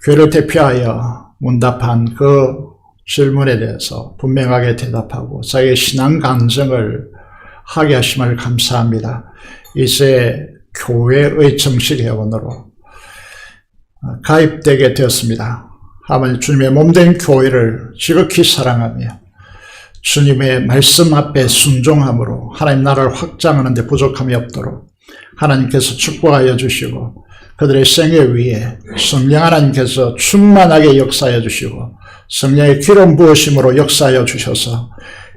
교회를 대표하여 문답한 그 질문에 대해서 분명하게 대답하고 자기의 신앙 간증을 하게 하심을 감사합니다. 이제 교회의 정식 회원으로 가입되게 되었습니다. 하나님 주님의 몸된 교회를 지극히 사랑하며 주님의 말씀 앞에 순종함으로 하나님 나라를 확장하는 데 부족함이 없도록 하나님께서 축복하여 주시고 그들의 생애 위에 성령 하나님께서 충만하게 역사하여 주시고 성령의 기름 부으심으로 역사하여 주셔서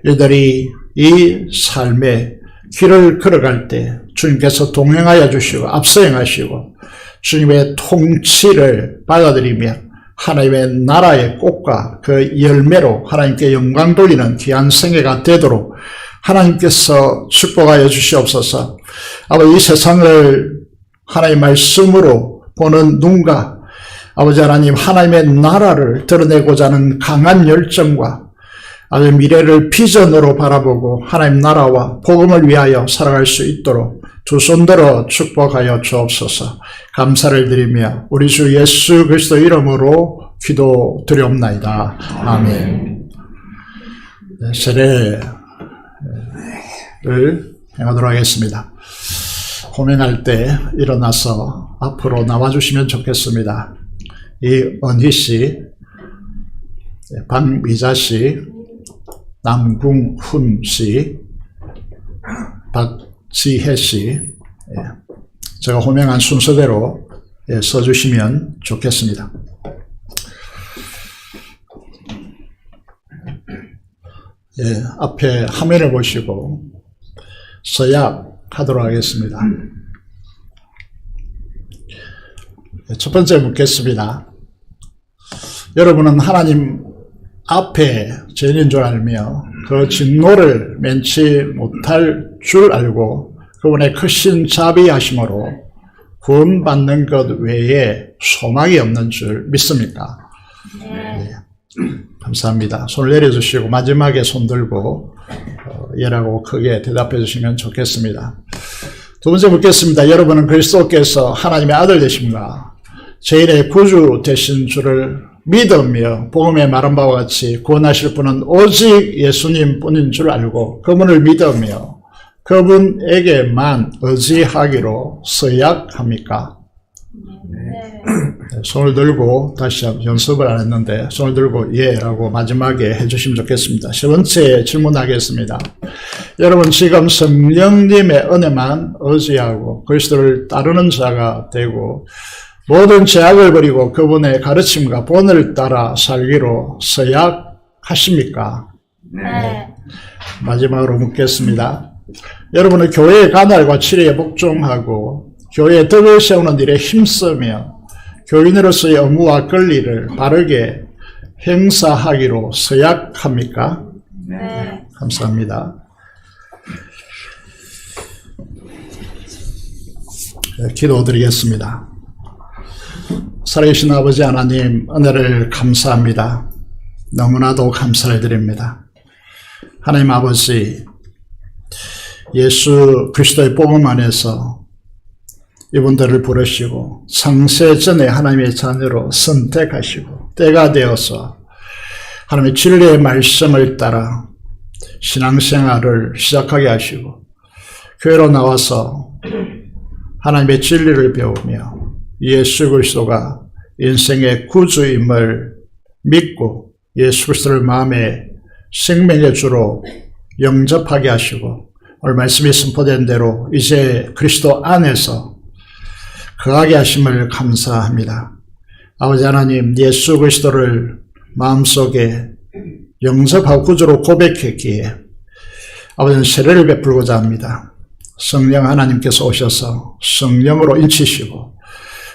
이들이 이 삶의 길을 걸어갈 때 주님께서 동행하여 주시고 앞서 행하시고 주님의 통치를 받아들이며 하나님의 나라의 꽃과 그 열매로 하나님께 영광 돌리는 귀한 생애가 되도록 하나님께서 축복하여 주시옵소서. 아버지, 이 세상을 하나님의 말씀으로 보는 눈과 아버지 하나님 하나님의 나라를 드러내고자 하는 강한 열정과 아버지 미래를 비전으로 바라보고 하나님 나라와 복음을 위하여 살아갈 수 있도록 두 손들어 축복하여 주옵소서. 감사를 드리며 우리 주 예수 그리스도 이름으로 기도드리옵나이다. 아멘. 세례를 행하도록 하겠습니다. 호명할 때 일어나서 앞으로 나와주시면 좋겠습니다. 이은희 씨, 박미자 씨, 남궁훈 씨, 박지혜 씨, 제가 호명한 순서대로 써주시면 좋겠습니다. 앞에 화면을 보시고 서약하도록 하겠습니다. 첫 번째 묻겠습니다. 여러분은 하나님 앞에 죄인인 줄 알며 그 진노를 면치 못할 줄 알고 그분의 크신 자비하심으로 구원받는 것 외에 소망이 없는 줄 믿습니까? 네. 감사합니다. 손을 내려주시고 마지막에 손 들고 예라고 크게 대답해 주시면 좋겠습니다. 두 번째 묻겠습니다. 여러분은 그리스도께서 하나님의 아들 되십니까? 죄인의 구주 되신 줄을 믿으며 복음의 말한 바와 같이 구원하실 분은 오직 예수님 뿐인 줄 알고 그분을 믿으며 그분에게만 의지하기로 서약합니까? 네. 손을 들고 다시 한번 연습을 안 했는데 손을 들고 예라고 마지막에 해주시면 좋겠습니다. 세 번째 질문하겠습니다. 여러분 지금 성령님의 은혜만 의지하고 그리스도를 따르는 자가 되고 모든 죄악을 버리고 그분의 가르침과 본을 따라 살기로 서약하십니까? 네. 마지막으로 묻겠습니다. 여러분은 교회의 간알과 치리에 복종하고 교회의 덕을 세우는 일에 힘쓰며 교인으로서의 업무와 권리를 바르게 행사하기로 서약합니까? 네. 감사합니다. 기도드리겠습니다. 살아계신 아버지 하나님, 은혜를 감사합니다. 너무나도 감사를 드립니다. 하나님 아버지, 예수 그리스도의 복음 안에서 이분들을 부르시고 창세전에 하나님의 자녀로 선택하시고 때가 되어서 하나님의 진리의 말씀을 따라 신앙생활을 시작하게 하시고 교회로 나와서 하나님의 진리를 배우며 예수 그리스도가 인생의 구주임을 믿고 예수 그리스도를 마음의 생명의 주로 영접하게 하시고 오늘 말씀이 선포된 대로 이제 그리스도 안에서 거하게 하심을 감사합니다. 아버지 하나님, 예수 그리스도를 마음속에 영접하고 구주로 고백했기에 아버지는 세례를 베풀고자 합니다. 성령 하나님께서 오셔서 성령으로 인치시고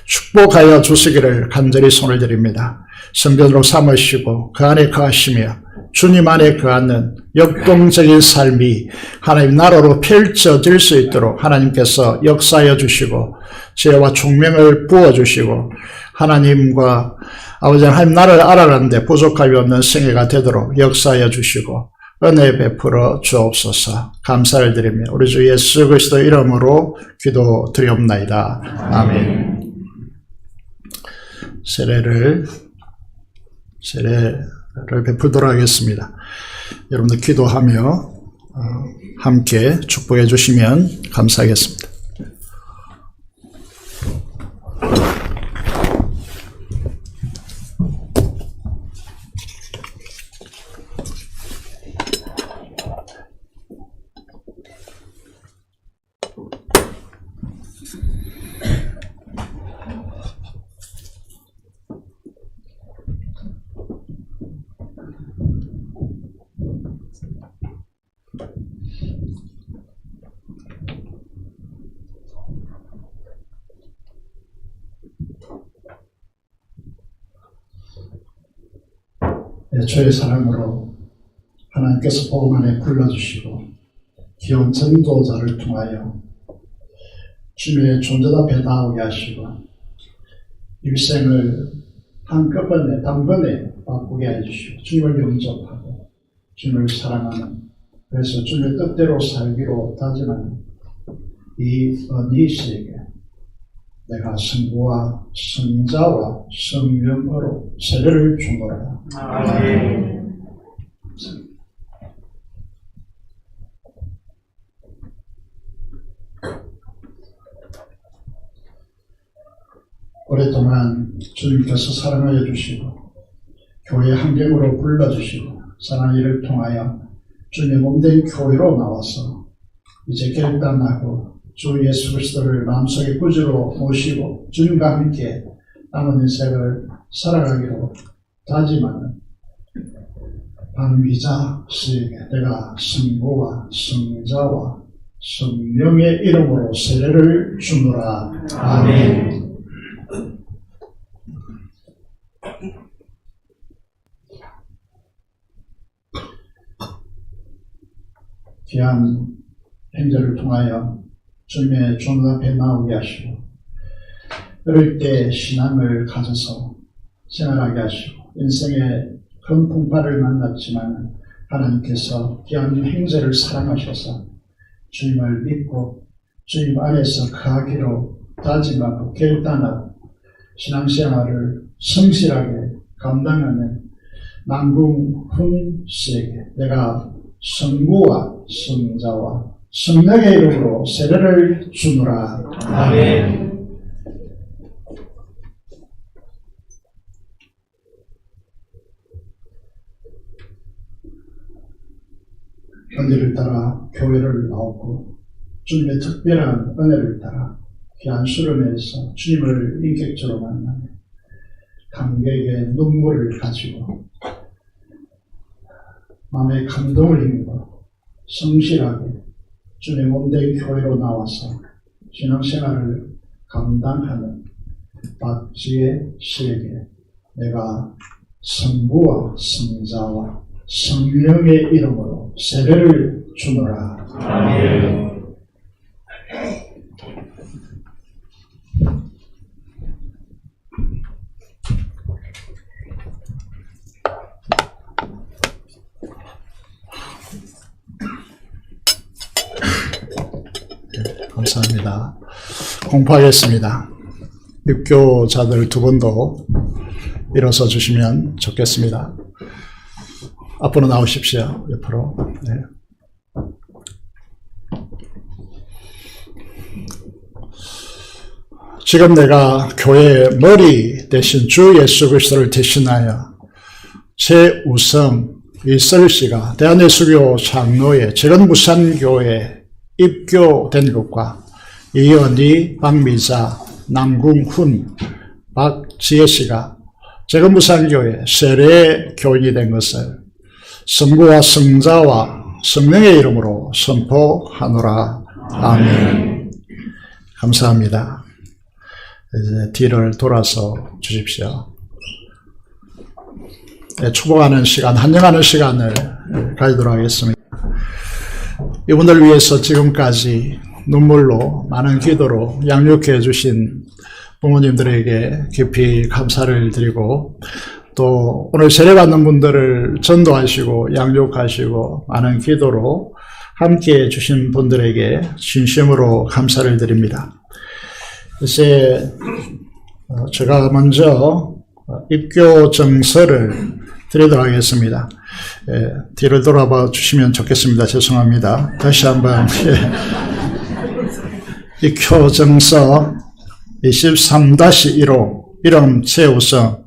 축복하여 주시기를 간절히 손을 드립니다. 성전으로 삼으시고 그 안에 거하시며 주님 안에 거하는 역동적인 삶이 하나님 나라로 펼쳐질 수 있도록 하나님께서 역사하여 주시고 지혜와 총명을 부어주시고 하나님과 아버지 하나님 나라를 알아가는 데 부족함이 없는 생애가 되도록 역사하여 주시고 은혜 베풀어 주옵소서. 감사를 드리며 우리 주 예수 그리스도 이름으로 기도드리옵나이다. 아멘. 세례를 베풀도록 하겠습니다. 여러분들 기도하며 함께 축복해 주시면 감사하겠습니다. 주의 사랑으로 하나님께서 복음 안에 불러주시고 귀한 전도자를 통하여 주님의 존재 앞에 나오게 하시고 일생을 한꺼번에 단번에 바꾸게 해주시고 주님을 영접하고 주님을 사랑하는, 그래서 주님의 뜻대로 살기로 다짐하는 이 언니씨에게 내가 성부와 성자와 성령으로 세례를 주노라. 아멘. 오랫동안 주님께서 사랑하여 주시고 교회 환경으로 불러주시고 사랑의 일을 통하여 주님의 몸된 교회로 나와서 이제 결단하고 주 예수 그리스도를 마음속에 구주로 모시고 주님과 함께 남은 인생을 살아가기로 다짐하는 박미자 씨에게 내가 성부와 성자와 성령의 이름으로 세례를 주노라. 아멘. 귀한 행절을 통하여 주님의 존 앞에 나오게 하시고 어릴 때 신앙을 가져서 생활하게 하시고 인생의 큰 풍파를 만났지만 하나님께서 귀한 행절을 사랑하셔서 주님을 믿고 주님 안에서 거하기로 다짐하고 결단하고 신앙생활을 성실하게 감당하는 남궁훈 씨에게 내가 성부와 성자와 성령의 이름으로 세례를 주노라. 아멘. 은혜를 따라 교회를 나오고 주님의 특별한 은혜를 따라 귀한 수련회에서 주님을 인격적으로 만나며 감격의 눈물을 가지고 마음의 감동을 힘입어 성실하게 주님의 몸된 교회로 나와서 신앙생활을 감당하는 박지혜 씨에게 내가 성부와 성자와 성령의 이름으로 세례를 주노라. 아멘. 감사합니다. 공포하겠습니다. 입교자들 두 분도 일어서 주시면 좋겠습니다. 앞으로 나오십시오. 옆으로. 네. 지금 내가 교회의 머리 대신 주 예수 그리스도를 대신하여 제 우성 이슬 씨가 대한예수교 장로회 재건무산교회 입교된 것과 이언니, 박미자, 남궁훈, 박지혜 씨가 재건무산교회 세례 교인이 된 것을 성부와 성자와 성령의 이름으로 선포하노라. 아멘. 감사합니다. 이제 뒤를 돌아서 주십시오. 네, 축복하는 시간, 한영하는 시간을 가지도록 하겠습니다. 이분들 위해서 지금까지 눈물로 많은 기도로 양육해 주신 부모님들에게 깊이 감사를 드리고 또 오늘 세례받는 분들을 전도하시고 양육하시고 많은 기도로 함께해 주신 분들에게 진심으로 감사를 드립니다. 이제 제가 먼저 입교 정서를 드리도록 하겠습니다. 뒤를 돌아봐 주시면 좋겠습니다. 죄송합니다. 다시 한번 입교 정서 23-1호 이름 최우성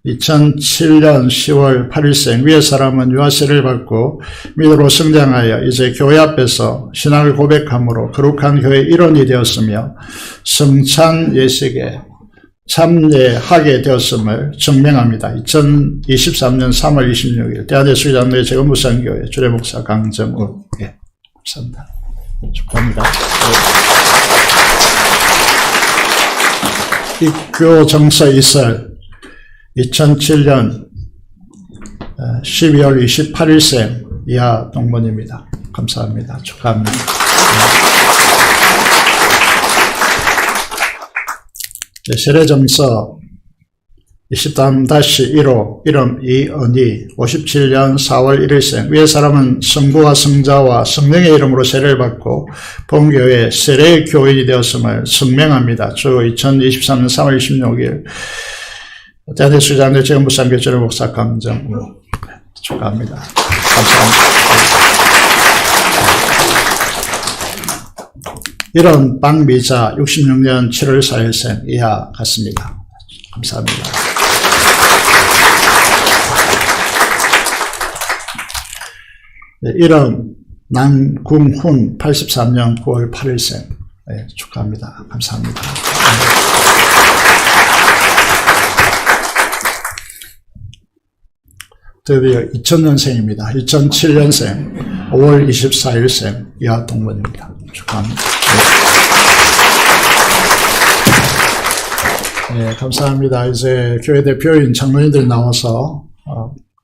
2007년 10월 8일생 위의 사람은 유아세를 받고 믿음으로 성장하여 이제 교회 앞에서 신앙을 고백함으로 거룩한 교회 일원이 되었으며 성찬 예식에 참여하게 되었음을 증명합니다. 2023년 3월 26일 대한예수장로회 재건무산교회 주례목사 강정우. 예, 감사합니다. 축하합니다. 입교 정서 이설 2007년 12월 28일생 이하 동문입니다. 감사합니다. 축하합니다. 세례점서 23-1호 이름 이은희 57년 4월 1일생 위의 사람은 성부와 성자와 성령의 이름으로 세례를 받고 본교회 세례의 교인이 되었음을 성명합니다. 주 2023년 3월 26일 대한대수장대 재건부상교체를 목사 강정우 축하합니다. 감사합니다. 이런 박미자 66년 7월 4일생 이하 같습니다. 감사합니다. 이름 남궁훈 83년 9월 8일생 네, 축하합니다. 감사합니다. 드디어 2000년생입니다. 2007년생 5월 24일생 이하 동문입니다. 축하합니다. 네, 감사합니다. 이제 교회 대표인 장로님들 나와서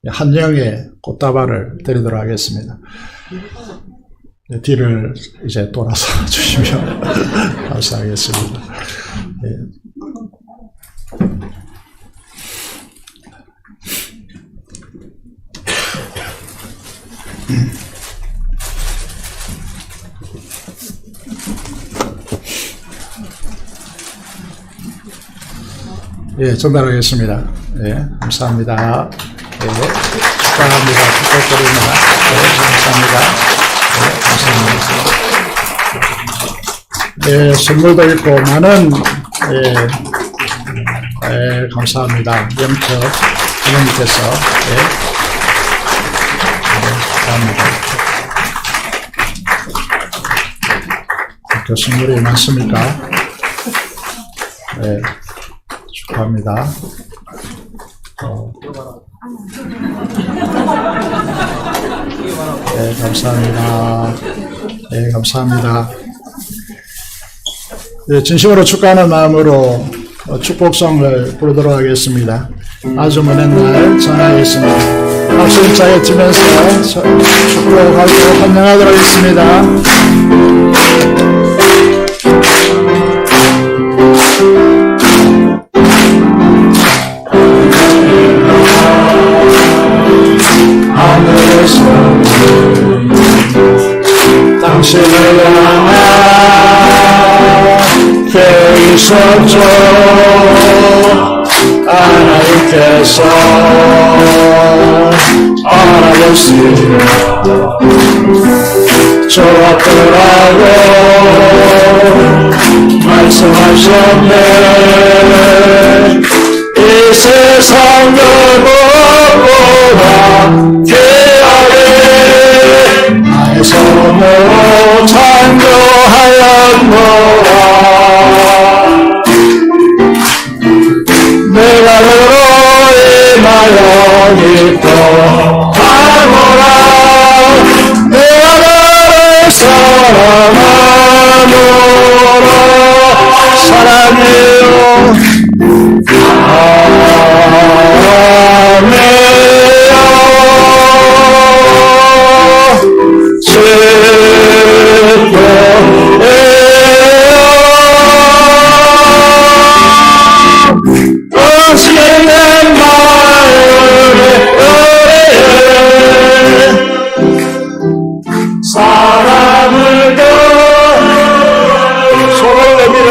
한 명의 꽃다발을 드리도록 하겠습니다. 네, 뒤를 이제 돌아서 주시면 감사하겠습니다. 네. 예, 전달하겠습니다. 예, 감사합니다. 예, 축하합니다. 축하드립니다. 예, 감사합니다. 예, 감사합니다. 예, 선물도 있고, 많은, 감사합니다. 영적 부모님께서, 감사합니다. 그 선물이 많습니까? 예. 축하합니다. 네, 감사합니다. 네, 감사합니다. 네, 진심으로 축하하는 마음으로 축복성을 부르도록 하겠습니다. 아주 먼 날 전하겠습니다. 박수 힘차게 치면서 축복하고 환영하도록 하겠습니다. 하늘에서 당신을 향한 계획이셨죠. 하나님께서 알아보시며 좋았더라고 말씀하셨네. 이 세상 무엇보다 귀하게 나의 손으로 창조하였노라. 내가 너로 임하여 기뻐하노라. 내가 너를 사랑하노라. 사랑해요.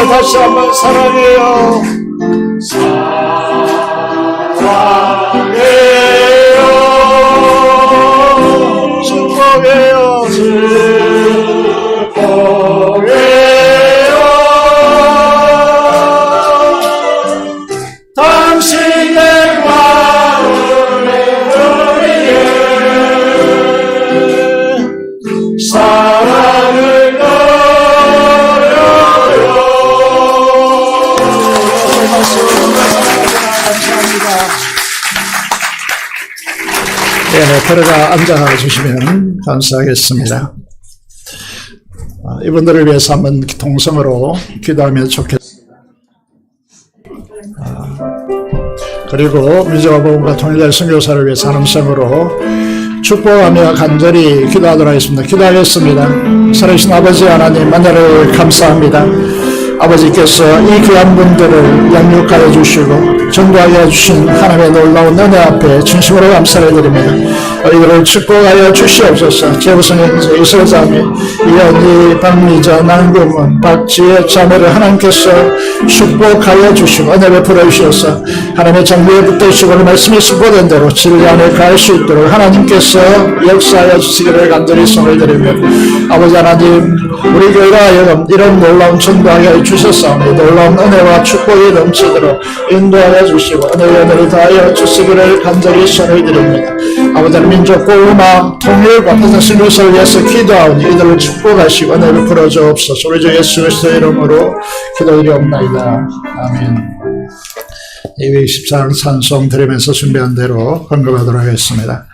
다시 한번 사랑해요. 사랑해요. 축복해요. 축복해요. 당신의 마음에 우리의 사랑을 네, 들어가 앉아주시면 감사하겠습니다. 이분들을 위해서 한번 통성으로 기도하면 좋겠습니다. 그리고 민족과 복음과 통일될 선교사를 위해 사람성으로 축복하며 간절히 기도하도록 하겠습니다. 기도하겠습니다. 살아계신 아버지 하나님 만나를 감사합니다. 아버지께서 이 귀한 분들을 양육하여 주시고 전도하게 해주신 하나님의 놀라운 은혜 앞에 진심으로 감사를 드립니다. 이들을 축복하여 주시옵소서. 재부성의 이서자매, 이현희, 박미자, 남금은, 박지혜 자매를 하나님께서 축복하여 주시고 은혜 베풀어 주셔서 하나님의 정부에 붙드시고 말씀이 선포된 대로 진리 안에 갈 수 있도록 하나님께서 역사하여 주시기를 간절히 손을 드리며 아버지 하나님 우리 교회가 하여금 이런 놀라운 전도하게 해 주셨사오니 놀라운 은혜와 축복이 넘치도록 인도하여 주시고 은혜의 은혜를 다하여 주시기를 간절히 손을 드립니다. 아버지 하나님 민족 복음화 통일과 평생 것을 위해서 기도하오니 이들을 축복하시고 은혜를 풀어주옵소서. 우리 주 예수 그리스도의 이름으로 기도드리옵나이다. 아멘. 224장 찬송 드리면서 준비한 대로 헌금하도록 하겠습니다.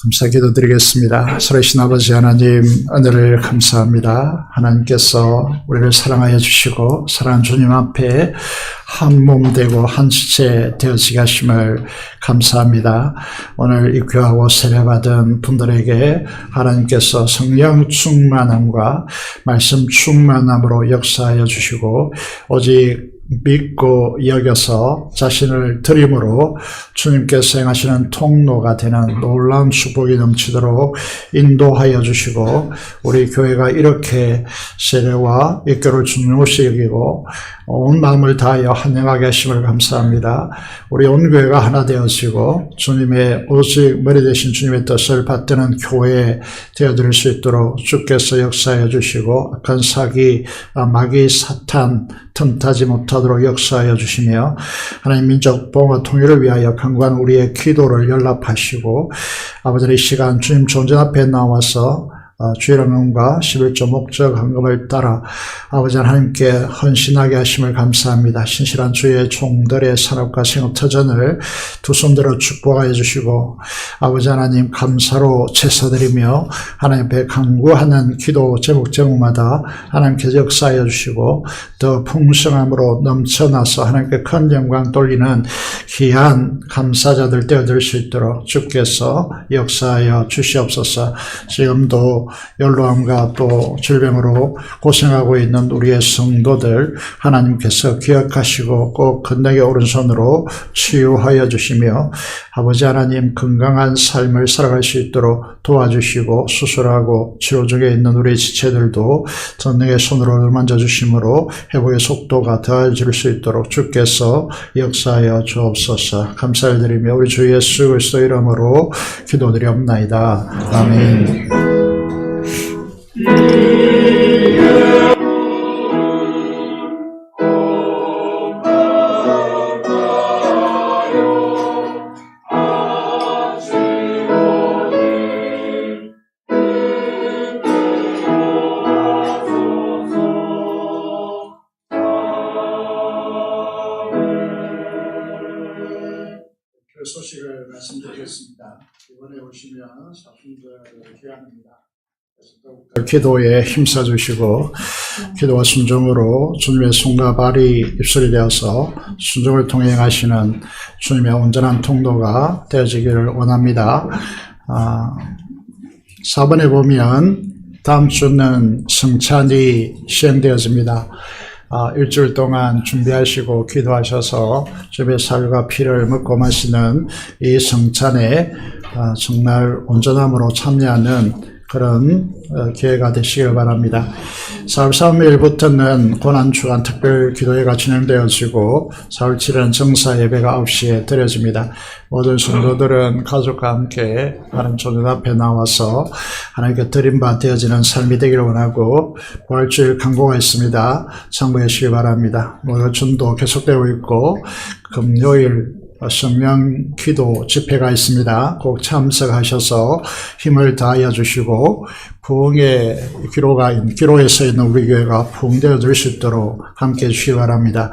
감사 기도드리겠습니다. 살아계신 아버지 하나님 은혜를 감사합니다. 하나님께서 우리를 사랑하여 주시고 사랑하는 주님 앞에 한 몸 되고 한 지체 되어지게 하심을 감사합니다. 오늘 입교하고 세례받은 분들에게 하나님께서 성령 충만함과 말씀 충만함으로 역사하여 주시고 오직 믿고 여겨서 자신을 드림으로 주님께서 행하시는 통로가 되는 놀라운 축복이 넘치도록 인도하여 주시고 우리 교회가 이렇게 세례와 입교를 중요시 여기고 온 마음을 다하여 환영하게 하심을 감사합니다. 우리 온 교회가 하나 되어지고 주님의 오직 머리 되신 주님의 뜻을 받드는 교회 되어드릴 수 있도록 주께서 역사하여 주시고 악한 사기, 마귀, 사탄 틈타지 못하도록 역사하여 주시며 하나님 민족 복음과 통일을 위하여 강구한 우리의 기도를 연락하시고 아버지 이 시간 주님 존재 앞에 나와서 주의 명령과 11조 목적 헌금을 따라 아버지 하나님께 헌신하게 하심을 감사합니다. 신실한 주의 종들의 산업과 생업터전을 두 손들어 축복하여 주시고 아버지 하나님 감사로 제사드리며 하나님 앞에 간구하는 기도 제목마다 하나님께서 역사하여 주시고 더 풍성함으로 넘쳐나서 하나님께 큰 영광 돌리는 귀한 감사자들 되어들 수 있도록 주께서 역사하여 주시옵소서. 지금도 연로함과 또 질병으로 고생하고 있는 우리의 성도들 하나님께서 기억하시고 꼭 건너게 오른손으로 치유하여 주시며 아버지 하나님 건강한 삶을 살아갈 수 있도록 도와주시고 수술하고 치료 중에 있는 우리 지체들도 전능의 손으로 만져주심으로 회복의 속도가 더해질 수 있도록 주께서 역사하여 주옵소서. 감사를 드리며 우리 주 예수 그리스도 이름으로 기도드리옵나이다. 아멘. 소식을 말씀드리겠습니다. 이번에 오시면 사순절을 기원합니다. 기도에 힘써주시고 기도와 순종으로 주님의 손과 발이 입술이 되어서 순종을 통해 행하시는 주님의 온전한 통로가 되어지기를 원합니다. 4번에 보면 다음 주는 성찬이 시행되어집니다. 일주일 동안 준비하시고 기도하셔서 주님의 살과 피를 먹고 마시는 이 성찬에 정말 온전함으로 참여하는 그런 기회가 되시길 바랍니다. 4월 3일부터는 고난주간 특별 기도회가 진행되어지고 4월 7일은 정사 예배가 9시에 드려집니다. 모든 성도들은 가족과 함께 하나님 조전 앞에 나와서 하나님께 드림 바 되어지는 삶이 되기를 원하고 부활주일 강구가 있습니다. 참고해 주시기 바랍니다. 오늘 전도 계속되고 있고 금요일 성령 기도 집회가 있습니다. 꼭 참석하셔서 힘을 다하여 주시고 부흥의 기로에 서 있는 우리 교회가 부흥되어질 수 있도록 함께 해 주시기 바랍니다.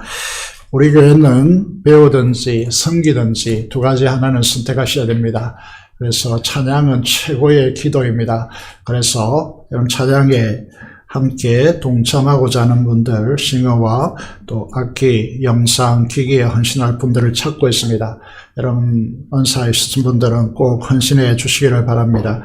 우리 교회는 배우든지 섬기든지 두 가지 하나는 선택하셔야 됩니다. 그래서 찬양은 최고의 기도입니다. 그래서 여러분 찬양에 함께 동참하고자 하는 분들, 싱어와 또 악기, 영상, 기기에 헌신할 분들을 찾고 있습니다. 여러분 은사 있으신 분들은 꼭 헌신해 주시기를 바랍니다.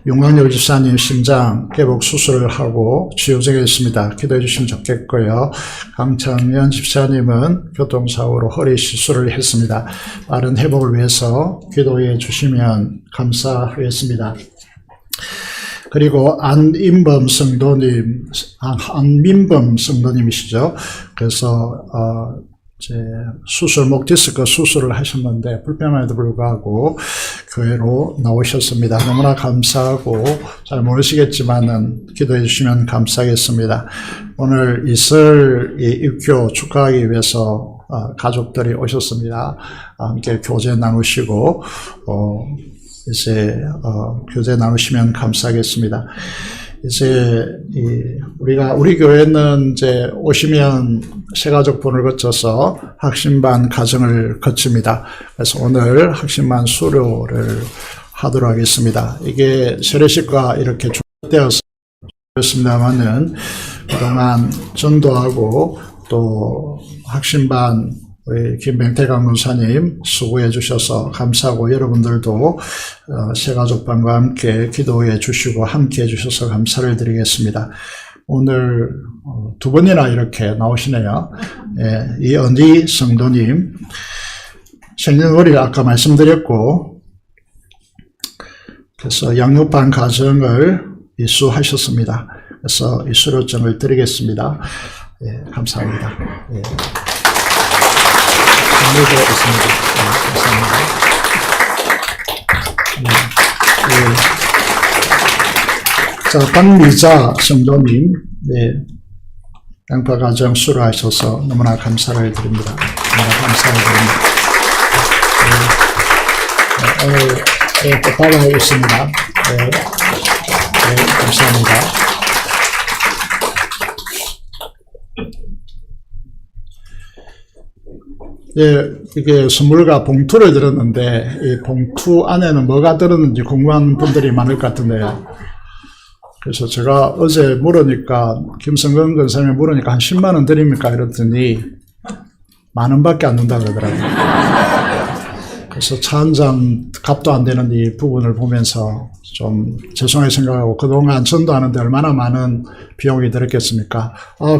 용광열 집사님 심장 회복 수술을 하고 치유 중에 있습니다. 기도해 주시면 좋겠고요. 강창현 집사님은 교통사고로 허리 시술을 했습니다. 빠른 회복을 위해서 기도해 주시면 감사하겠습니다. 그리고 안민범 성도님이시죠. 그래서 목 디스크 수술을 하셨는데 불편함에도 불구하고 교회로 나오셨습니다. 너무나 감사하고 잘 모르시겠지만은 기도해 주시면 감사하겠습니다. 오늘 이슬 입교 축하하기 위해서 가족들이 오셨습니다. 함께 교제 나누시고 이제 교제 나누시면 감사하겠습니다. 이제 우리 교회는 이제 오시면 세가족분을 거쳐서 학신반 가정을 거칩니다. 그래서 오늘 학신반 수료를 하도록 하겠습니다. 이게 세례식과 이렇게 준비되어서 그렇습니다만은 그동안 전도하고 또 학신반 우리 김병태 강문사님 수고해 주셔서 감사하고 여러분들도 새가족반과 함께 기도해 주시고 함께 해 주셔서 감사를 드리겠습니다. 오늘 두 번이나 이렇게 나오시네요. 이은희 성도님 생년월일 아까 말씀드렸고 그래서 양육반 가정을 이수하셨습니다. 그래서 이 수료증을 드리겠습니다. 감사합니다. 정리되어 있습니다. 감사합니다. 자, 박미자 성도님, 양파 가정 수료하셔서 너무나 감사를 드립니다. 너무나 감사를 드립니다. 오늘 또 받아오겠습니다. 감사합니다. 예, 이게 선물과 봉투를 들었는데, 이 봉투 안에는 뭐가 들었는지 궁금한 분들이 많을 것 같은데요. 그래서 제가 어제 물으니까, 김성근 권사님이 물으니까 한 10만원 드립니까? 이랬더니, 10,000원밖에 안 준다 그러더라고요. 그래서 차 한 잔 값도 안 되는 이 부분을 보면서 좀 죄송하게 생각하고, 그동안 전도하는데 얼마나 많은 비용이 들었겠습니까?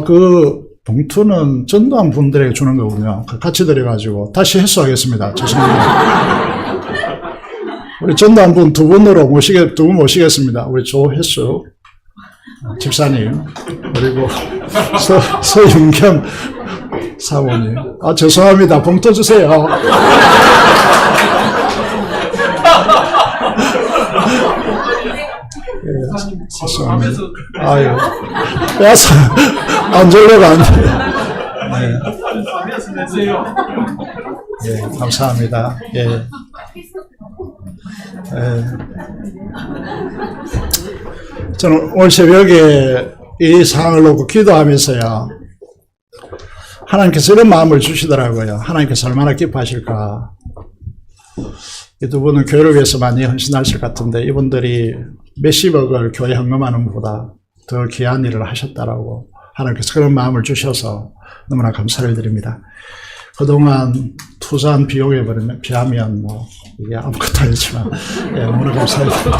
그 봉투는 전도한 분들에게 주는 거군요. 같이 드려가지고 다시 회수하겠습니다. 죄송합니다. 우리 전도한 분 두 분 모시겠습니다. 우리 조혜수 집사님, 그리고 서윤경 사모님. 죄송합니다. 봉투 주세요. 죄송합니다. 아유, 빼앗아. 안 주려고 안 돼요. 네. 감사합니다. 예. 저는 오늘 새벽에 이 상황을 놓고 기도하면서요, 하나님께서 이런 마음을 주시더라고요. 하나님께서 얼마나 기뻐하실까. 이 두 분은 교회를 위해서 많이 헌신하실 것 같은데, 이분들이 몇십억을 교회 헌금하는 것보다 더 귀한 일을 하셨다라고 하나님께서 그런 마음을 주셔서 너무나 감사를 드립니다. 그동안 투자한 비용에 비하면 뭐 이게 아무것도 아니지만, 예, 너무나 감사합니다.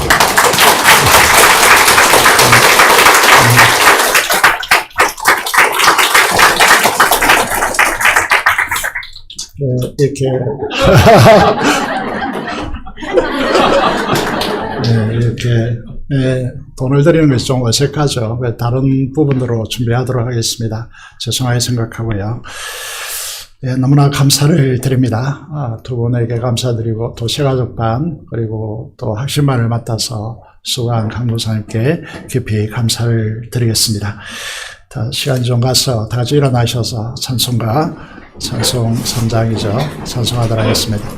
네, 이렇게 네, 이렇게 돈을 드리는 것이 좀 어색하죠. 다른 부분으로 준비하도록 하겠습니다. 죄송하게 생각하고요. 너무나 감사를 드립니다. 두 분에게 감사드리고, 또 새가족반, 그리고 또 학신반을 맡아서 수고한 강도사님께 깊이 감사를 드리겠습니다. 시간이 좀 가서 다 같이 일어나셔서 찬송 3장이죠. 찬송하도록 하겠습니다.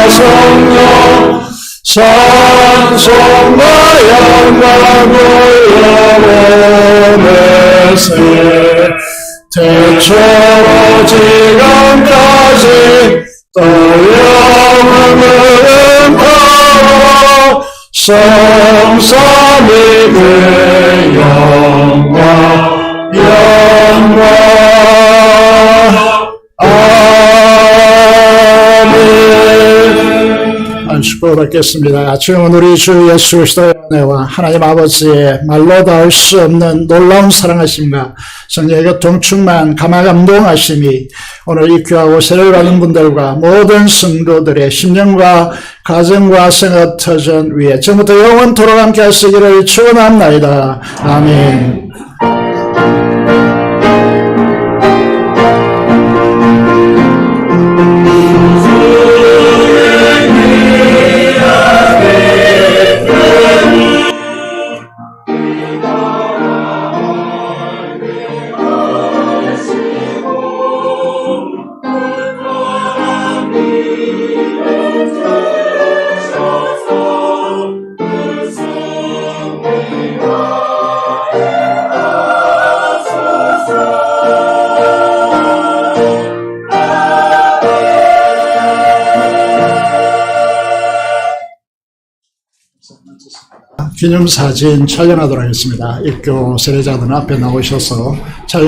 성령 찬송과 영광을 영원에세 태초로 지금까지 또 영원은 바로 성삼위의 영광 축복받겠습니다. 주님은 우리 주 예수 그리스도의 은혜와 하나님 아버지의 말로 닿을 수 없는 놀라운 사랑하심과 성령의 교통 충만 감화감동하심이 오늘 이 귀하고 세례를 받은 분들과 모든 성도들의 심령과 가정과 생업 터전 위에 지금부터 영원토록 함께 하시기를 축원합나이다. 아멘. 기념사진 촬영하도록 하겠습니다. 입교 세례자들 앞에 나오셔서 촬영